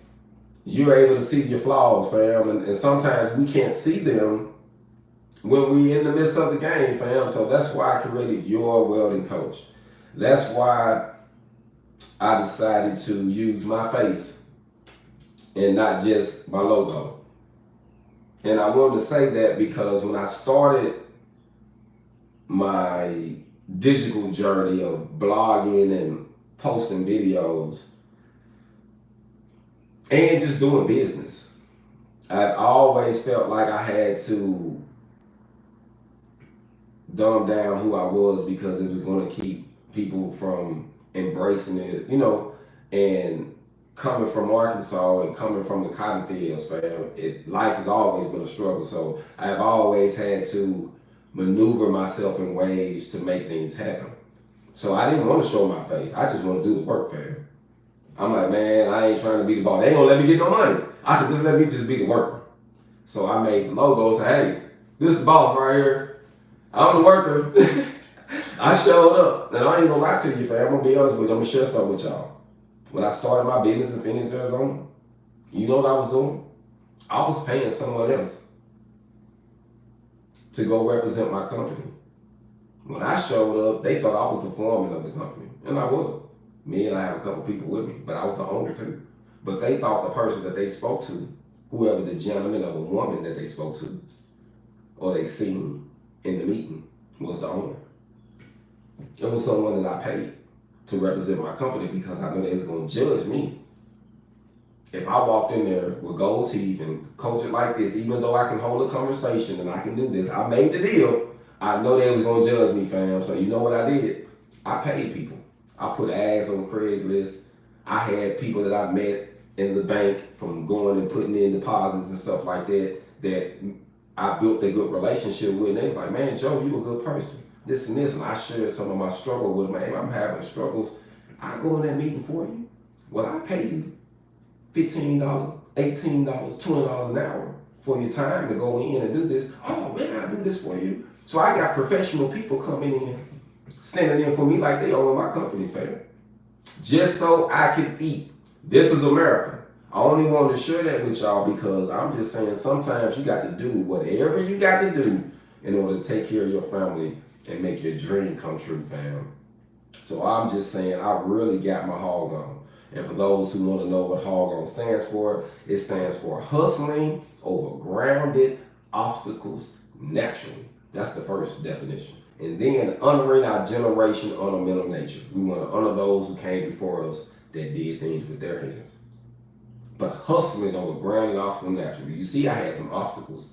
you're able to see your flaws, fam. And sometimes we can't see them when we're in the midst of the game, fam. So that's why I created Your Welding Coach. That's why I decided to use my face and not just my logo. And I wanted to say that because when I started my digital journey of blogging and posting videos and just doing business, I always felt like I had to dumb down who I was, because it was going to keep people from embracing it, and coming from Arkansas and coming from the cotton fields, fam, life has always been a struggle. So I've always had to maneuver myself in ways to make things happen. So I didn't want to show my face. I just want to do the work, fam. I'm like, man, I ain't trying to be the boss. They ain't gonna let me get no money. I said, just let me just be the worker. So I made the logo, say, hey, this is the boss right here. I'm the worker. I showed up. And I ain't gonna lie to you, fam. I'm gonna be honest with you. I'm gonna share something with y'all. When I started my business in Phoenix, Arizona, you know what I was doing? I was paying someone else to go represent my company. When I showed up, they thought I was the foreman of the company. And I was. Me and I have a couple people with me, but I was the owner too. But they thought the person that they spoke to, whoever the gentleman or the woman that they spoke to, or they seen in the meeting, was the owner. It was someone that I paid to represent my company because I knew they was going to judge me. If I walked in there with gold teeth and coach it like this, even though I can hold a conversation and I can do this, I made the deal, I know they was going to judge me, fam. So you know what I did? I paid people. I put ads on Craigslist. I had people that I met in the bank from going and putting in deposits and stuff like that I built a good relationship with. And they was like, man, Joe, you a good person. This and this. And I shared some of my struggle with them. Man, I'm having struggles. I go in that meeting for you. Well, I pay you $15, $18, $20 an hour for your time to go in and do this. Oh, man, I'll do this for you. So I got professional people coming in, standing in for me like they own my company, fam. Just so I can eat. This is America. I only wanted to share that with y'all because I'm just saying sometimes you got to do whatever you got to do in order to take care of your family and make your dream come true, fam. So I'm just saying I really got my hog on. And for those who want to know what hog on stands for, it stands for hustling over grounded obstacles naturally. That's the first definition. And then honoring our generation ornamental nature. We want to honor those who came before us that did things with their hands. But hustling over grounded obstacles naturally. You see, I had some obstacles.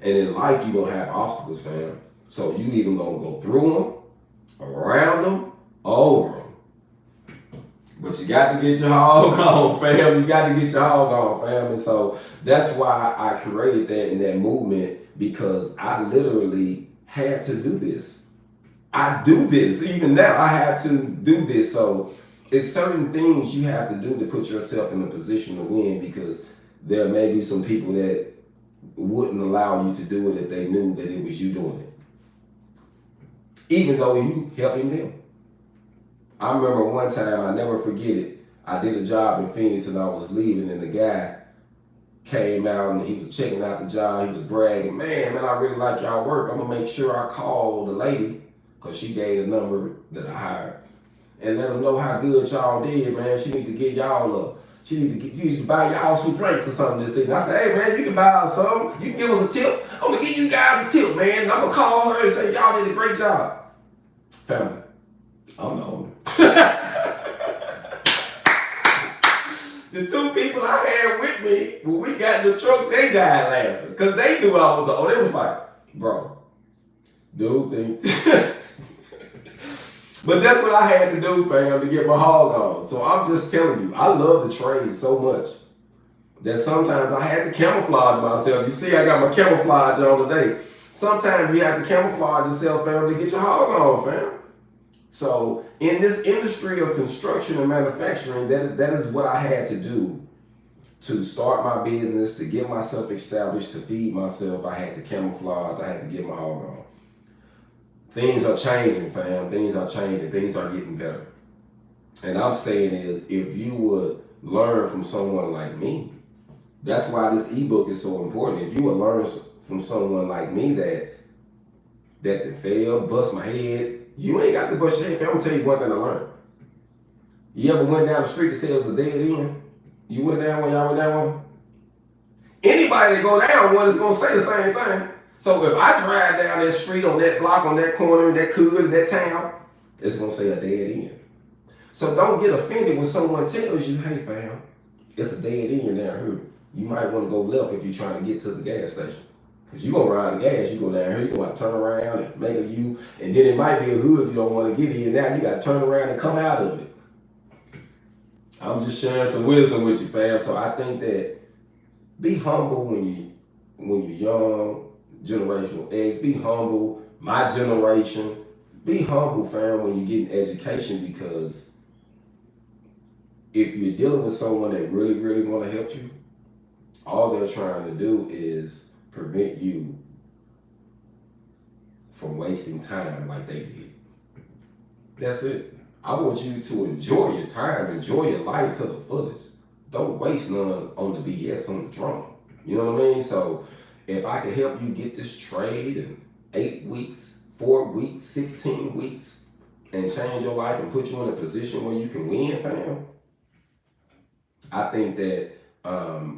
And in life, you're going to have obstacles, fam. So you either going to go through them, around them, over them. But you got to get your hog on, fam. You got to get your hog on, fam. And so that's why I created that in that movement, because I literally had to do this. I do this. Even now, I have to do this. So it's certain things you have to do to put yourself in a position to win, because there may be some people that wouldn't allow you to do it if they knew that it was you doing it. Even though you helping them. I remember one time, I never forget it, I did a job in Phoenix and I was leaving, and the guy came out and he was checking out the job. He was bragging, man, I really like y'all work. I'm gonna make sure I call the lady, because she gave the number that I hired, and let them know how good y'all did, man. She need to get y'all she need to buy y'all some drinks or something this evening. I said, hey man, you can buy us something. You can give us a tip. I'm gonna give you guys a tip, man. And I'm gonna call her and say, y'all did a great job. Family, I'm the owner. The two people I had with me, when we got in the truck, they died laughing. Because they knew I was the owner. They was like, bro, dude thinks. But that's what I had to do, fam, to get my hog on. So I'm just telling you, I love the trade so much that sometimes I had to camouflage myself. You see, I got my camouflage on today. Sometimes you have to camouflage yourself, fam, to get your hog on, fam. So in this industry of construction and manufacturing, that is what I had to do to start my business, to get myself established, to feed myself. I had to camouflage. I had to get my hog on. Things are changing, fam. Things are changing. Things are getting better. And I'm saying is, if you would learn from someone like me, that's why this ebook is so important. If you would learn from someone like me that failed, bust my head, you ain't got to bust your head. I'm gonna tell you one thing I learned. You ever went down the street that said it was a dead end? You went down one, y'all went down one? Anybody that go down one is gonna say the same thing. So if I drive down that street, on that block, on that corner, in that hood, in that town, it's gonna say a dead end. So don't get offended when someone tells you, hey fam, it's a dead end down here. You might want to go left if you're trying to get to the gas station. Because you're going to run the gas, you go down here, you're going to turn around and make a U, and then it might be a hood you don't want to get in. Now you got to turn around and come out of it. I'm just sharing some wisdom with you, fam. So I think that be humble when you're young, generational X. Be humble, my generation. Be humble, fam, when you're getting education, because if you're dealing with someone that really, really want to help you, all they're trying to do is prevent you from wasting time like they did. That's it. I want you to enjoy your time, enjoy your life to the fullest. Don't waste none on the BS, on the drama. You know what I mean? So if I can help you get this trade in 8 weeks, 4 weeks, 16 weeks, and change your life and put you in a position where you can win, fam, I think that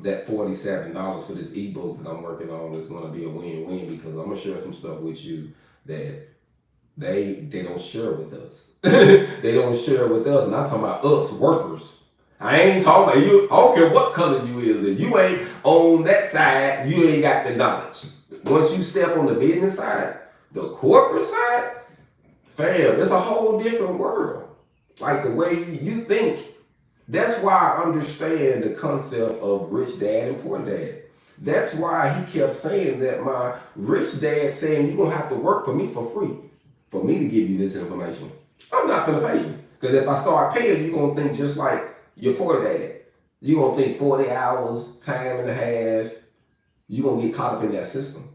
that $47 for this ebook that I'm working on is going to be a win-win, because I'm going to share some stuff with you that they don't share with us. They don't share with us, and I'm talking about us, workers. I ain't talking about you. I don't care what color you is. If you ain't on that side, you ain't got the knowledge. Once you step on the business side, the corporate side, fam, it's a whole different world. Like the way you think. That's why I understand the concept of rich dad and poor dad. That's why he kept saying that my rich dad saying you're going to have to work for me for free for me to give you this information. I'm not going to pay you. Because if I start paying, you're going to think just like your poor dad. You're going to think 40 hours, time and a half. You're going to get caught up in that system.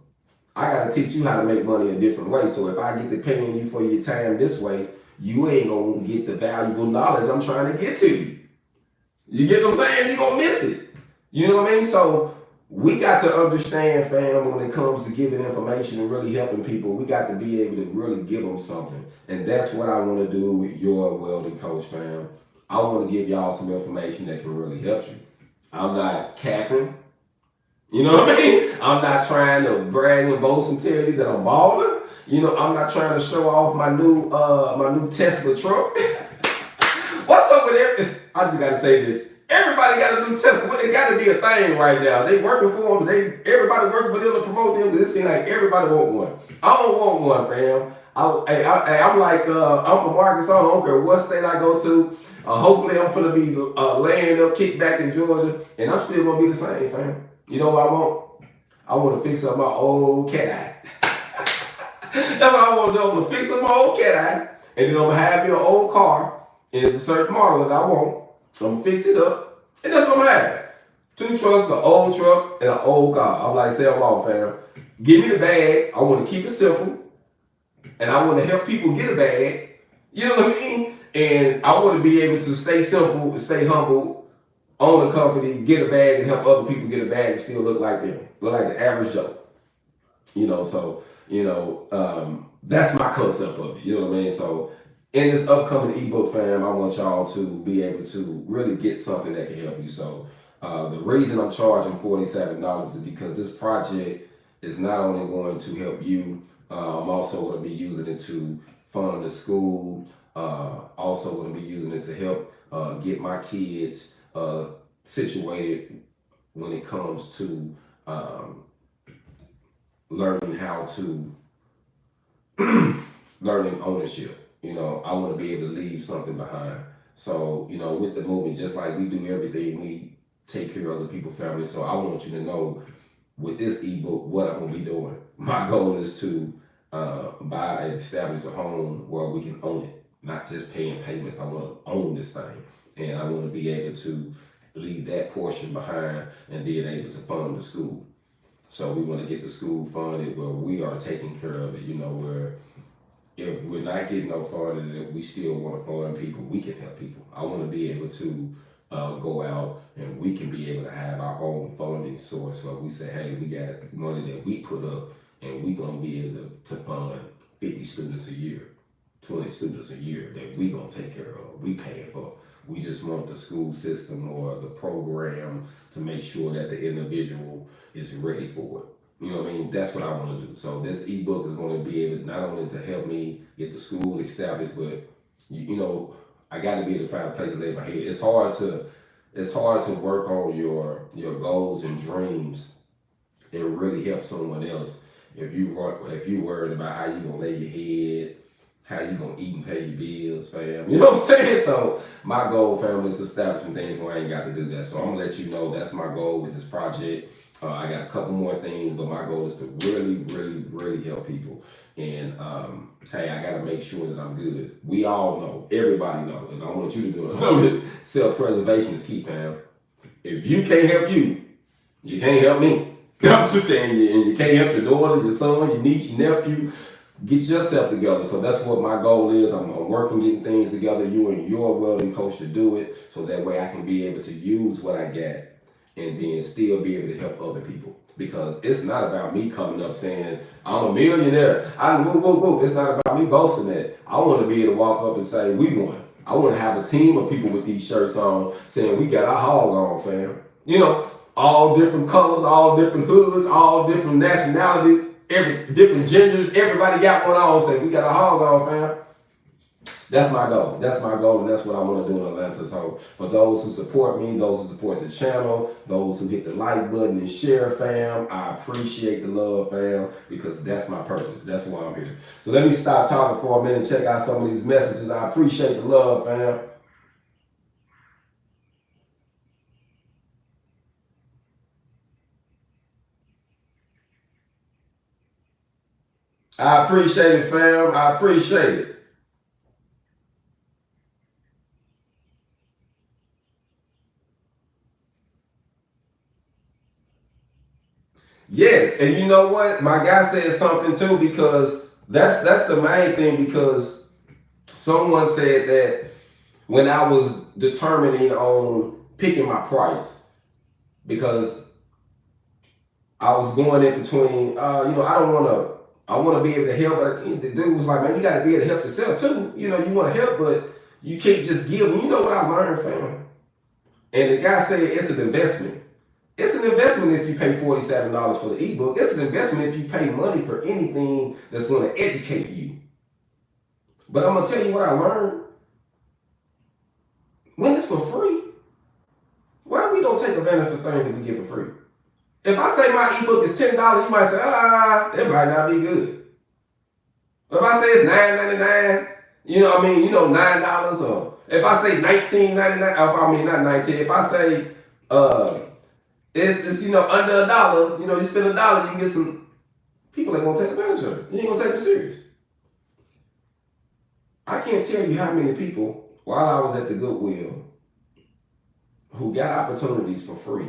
I got to teach you how to make money a different way. So if I get to paying you for your time this way, you ain't going to get the valuable knowledge I'm trying to get to you. You get what I'm saying? You're going to miss it. You know what I mean? So we got to understand, fam, when it comes to giving information and really helping people, we got to be able to really give them something. And that's what I want to do with your welding coach, fam. I want to give y'all some information that can really help you. I'm not capping. You know what I mean? I'm not trying to brag and boast and tell you that I'm balling. You know, I'm not trying to show off my new Tesla truck. What's up with everything? I just gotta say this. Everybody got a new Tesla, but it gotta be a thing right now. They working for them. Everybody working for them to promote them. This seems like everybody want one. I don't want one, fam. I'm like, I'm from Arkansas. I don't care what state I go to. Hopefully I'm gonna be laying up, kicked back in Georgia, and I'm still gonna be the same, fam. You know what I want? I want to fix up my old cat eye. That's what I want to do. I'm gonna fix up my old cat eye, and then I'm gonna have me an old car. And it's a certain model that I want. I'm gonna fix it up, and that's what I'm gonna have. 2 trucks, an old truck, and an old car. I'm like, sell them all, fam. Give me the bag. I want to keep it simple, and I want to help people get a bag. You know what I mean? And I want to be able to stay simple, stay humble, own a company, get a bag, and help other people get a bag and still look like them, look like the average Joe. You know, so that's my concept of it. You know what I mean? So in this upcoming ebook, fam, I want y'all to be able to really get something that can help you. So the reason I'm charging $47 is because this project is not only going to help you, I'm also going to be using it to fund the school, also going to be using it to help get my kids situated when it comes to learning how to, learning ownership. You know, I want to be able to leave something behind. So, you know, with the movement, just like we do everything, we take care of other people's families. So I want you to know with this ebook what I'm going to be doing. My goal is to buy and establish a home where we can own it, not just paying payments. I want to own this thing, and I want to be able to leave that portion behind and being able to fund the school. So we want to get the school funded where we are taking care of it, you know, where if we're not getting no funding and we still want to fund people, we can help people. I want to be able to go out and we can be able to have our own funding source where we say, hey, we got money that we put up and we're going to be able to fund 50 students a year, 20 students a year that we going to take care of, we paying for. We just want the school system or the program to make sure that the individual is ready for it. You know what I mean? That's what I want to do. So this ebook is going to be able not only to help me get the school established, but you know, I got to be able to find a place to lay my head. It's hard to work on your goals and dreams and really help someone else if you worried about how you gonna lay your head, how you gonna eat and pay your bills, fam. You know what I'm saying? So my goal, fam, is establishing things where I ain't got to do that. So I'm gonna let you know that's my goal with this project. I got a couple more things, but my goal is to really, really, really help people. And hey, I gotta make sure that I'm good. We all know, everybody knows, and I want you to do it. Know this: self-preservation is key, fam. If you can't help you, you can't help me. I'm just saying, and you can't help your daughter, your son, your niece, your nephew, Get yourself together. So that's what my goal is. I'm working, getting things together. You and your welding coach to do it, so that way I can be able to use what I got and then still be able to help other people. Because it's not about me coming up saying I'm a millionaire. It's not about me boasting that. I want to be able to walk up and say we won. I want to have a team of people with these shirts on saying we got our hog on, fam. You know, all different colors, all different hoods, all different nationalities, different genders. Everybody got one on saying we got a hog on, fam. That's my goal. That's my goal, and that's what I want to do in Atlanta. So for those who support me, those who support the channel, those who hit the like button and share, fam, I appreciate the love, fam, because that's my purpose. That's why I'm here. So let me stop talking for a minute and check out some of these messages. I appreciate the love, fam. I appreciate it, fam. I appreciate it. Yes, and you know what? My guy said something too, because that's the main thing, because someone said that when I was determining on picking my price, because I was going in between, I want to be able to help, but the dude was like, man, you got to be able to help yourself too. You know, you want to help, but you can't just give. And you know what I learned, fam? And the guy said it's an investment. It's an investment if you pay $47 for the ebook. It's an investment if you pay money for anything that's going to educate you. But I'm going to tell you what I learned. When it's for free, why we don't take advantage of things that we get for free? If I say my ebook is $10, you might say, it might not be good. But if I say it's $9.99, $9, or if I say $19.99, not 19, if I say it's under $1, you spend $1, you can get some people ain't gonna take advantage of it. You ain't gonna take it serious. I can't tell you how many people, while I was at the Goodwill, who got opportunities for free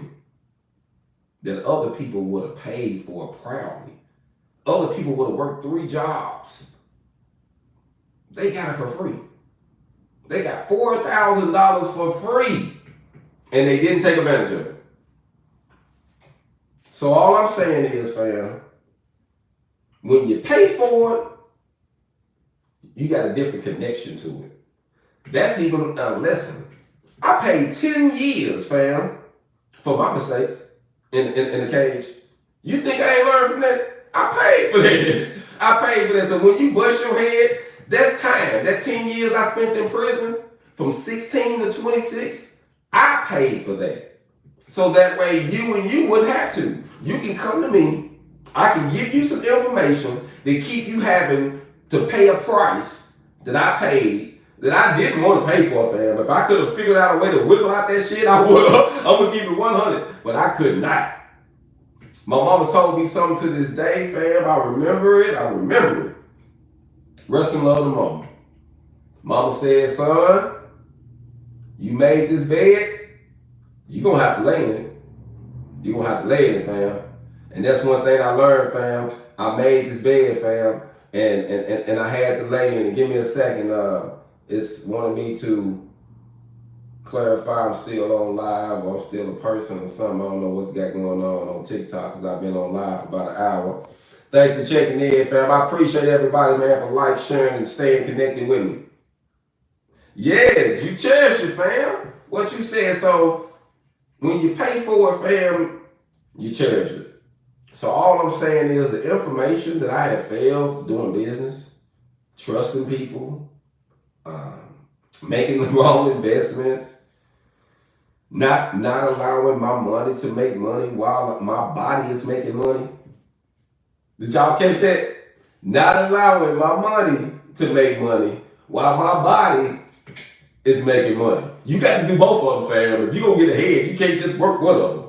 that other people would have paid for proudly. Other people would have worked 3 jobs. They got it for free. They got $4,000 for free, and they didn't take advantage of it. So all I'm saying is, fam, when you pay for it, you got a different connection to it. That's even a lesson. I paid 10 years, fam, for my mistakes in the cage. You think I ain't learned from that? I paid for that. I paid for that. So when you bust your head, that's time. That 10 years I spent in prison, from 16 to 26, I paid for that. So that way you wouldn't have to. You can come to me. I can give you some information that keep you having to pay a price that I paid, that I didn't want to pay for, fam. If I could have figured out a way to wiggle out that shit, I would have. I'm going to keep it 100. But I could not. My mama told me something to this day, fam. I remember it. Rest in love to mama. Mama said, son, you made this bed, you're going to have to lay in it. You're going to have to lay in it, fam. And that's one thing I learned, fam. I made this bed, fam, and I had to lay in it. Give me a second. It's wanting me to clarify I'm still on live, or I'm still a person or something. I don't know what's got going on TikTok, because I've been on live for about an hour. Thanks for checking in, fam. I appreciate everybody, man, for like, sharing, and staying connected with me. Yes, you cherish it, fam. What you said. So when you pay for it, fam, you cherish it. So all I'm saying is the information that I have failed doing business, trusting people, making the wrong investments, not allowing my money to make money while my body is making money. Did y'all catch that? Not allowing my money to make money while my body is making money. You got to do both of them, fam. If you're going to get ahead, you can't just work one of them.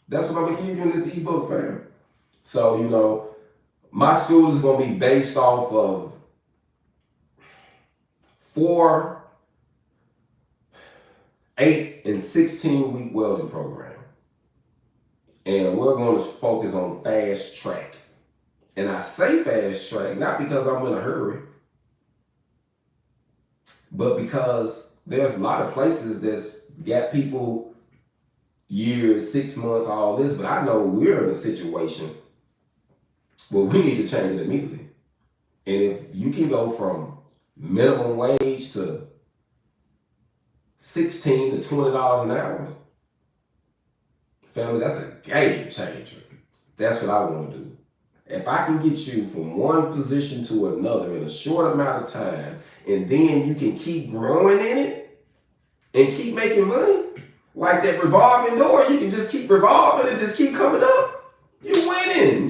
That's what I'm going to give you in this ebook, fam. So, my school is going to be based off of 4, 8, and 16-week welding program. And we're going to focus on fast track. And I say fast track, not because I'm in a hurry, but because there's a lot of places that's got people years, 6 months, all this, but I know we're in a situation where we need to change it immediately. And if you can go from minimum wage to $16 to $20 an hour, family, that's a game changer. That's what I want to do. If I can get you from one position to another in a short amount of time, and then you can keep growing in it and keep making money, like that revolving door, you can just keep revolving and just keep coming up. You winning,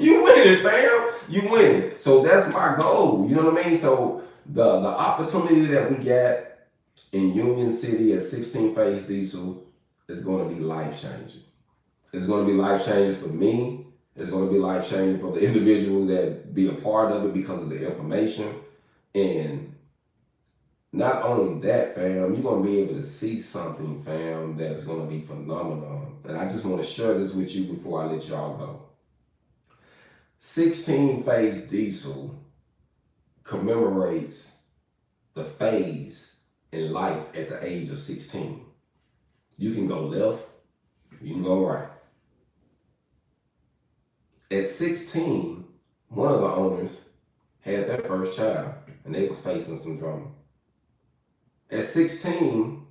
fam. You winning. So that's my goal. You know what I mean? So the opportunity that we got in Union City at 16 Phase Diesel is going to be life changing. It's going to be life changing for me. It's going to be life changing for the individual that be a part of it because of the information. And not only that, fam, you're going to be able to see something, fam, that's going to be phenomenal. And I just want to share this with you before I let y'all go. 16 Phase Diesel commemorates the phase in life at the age of 16. You can go left, you can go right. At 16, one of the owners had their first child and they was facing some drama. At 16,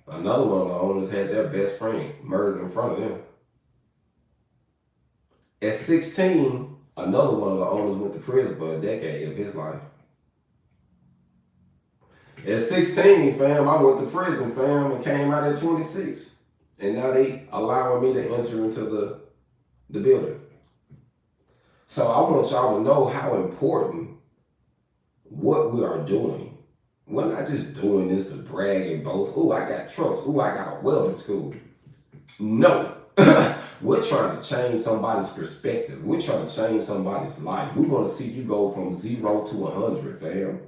another one of the owners had their best friend murdered in front of them. At 16, another one of the owners went to prison for a decade of his life. At 16, fam, I went to prison, fam, and came out at 26. And now they allowing me to enter into the building. So I want y'all to know how important what we are doing. We're not just doing this to brag and boast. Oh, I got trucks. Oh, I got a welding school. No. We're trying to change somebody's perspective. We're trying to change somebody's life. We want to see you go from 0 to 100, fam.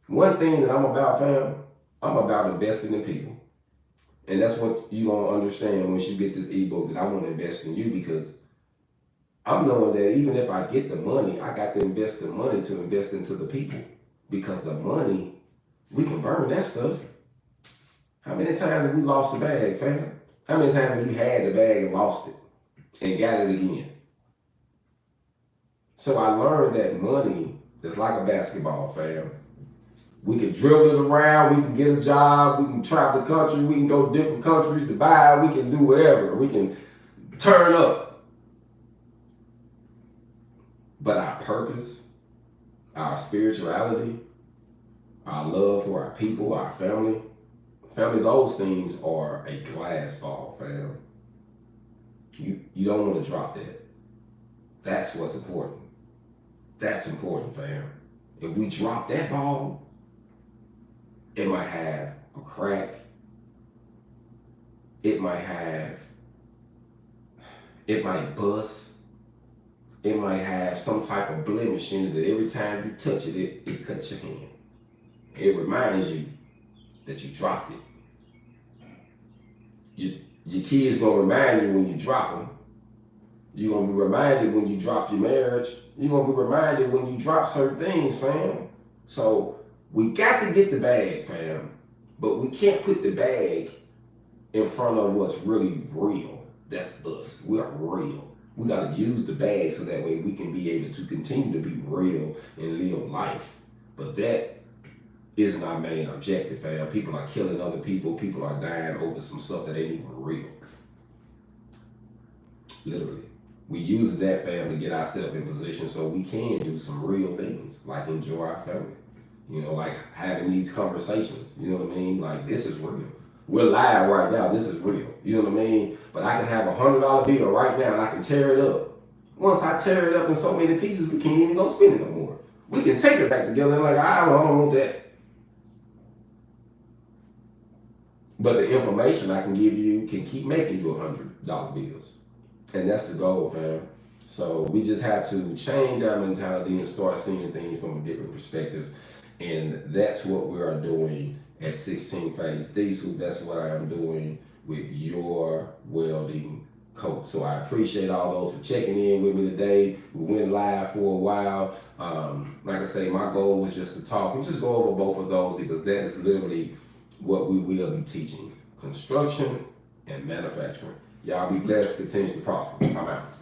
One thing that I'm about, fam, I'm about investing in people. And that's what you're going to understand once you get this ebook, that I want to invest in you, because I'm knowing that even if I get the money, I got to invest the money to invest into the people. Because the money, we can burn that stuff. How many times have we lost the bag, fam? How many times have you had the bag and lost it and got it again? So I learned that money is like a basketball, fam. We can dribble it around, we can get a job, we can travel the country, we can go to different countries to buy, we can do whatever, we can turn up. But our purpose, our spirituality, our love for our people, our family, those things are a glass ball, fam. You don't want to drop that. That's what's important. That's important, fam. If we drop that ball, it might have a crack. It might bust. It might have some type of blemish in it that every time you touch it, it cuts your hand. It reminds you that you dropped it. Your kids gonna remind you when you drop them. You're gonna be reminded when you drop your marriage. You're gonna be reminded when you drop certain things, fam. So we got to get the bag, fam, but we can't put the bag in front of what's really real. That's us. We are real. We got to use the bag so that way we can be able to continue to be real and live life. But that isn't our main objective, fam. People are killing other people. People are dying over some stuff that ain't even real. Literally. We use that, fam, to get ourselves in position so we can do some real things, like enjoy our family. You know, like having these conversations. You know what I mean? Like, this is real. We're live right now. This is real. You know what I mean? But I can have $100 bill right now and I can tear it up. Once I tear it up in so many pieces, we can't even go spend it no more. We can take it back together and like, I don't want that. But the information I can give you can keep making you $100 bills. And that's the goal, fam. So we just have to change our mentality and start seeing things from a different perspective. And that's what we are doing at 16 Phase Diesel. That's what I am doing with Your Welding coach. So I appreciate all those for checking in with me today. We went live for a while. Like I say, my goal was just to talk and just go over both of those, because that is literally what we will be teaching: construction and manufacturing. Y'all be blessed, continue to prosper. I'm out.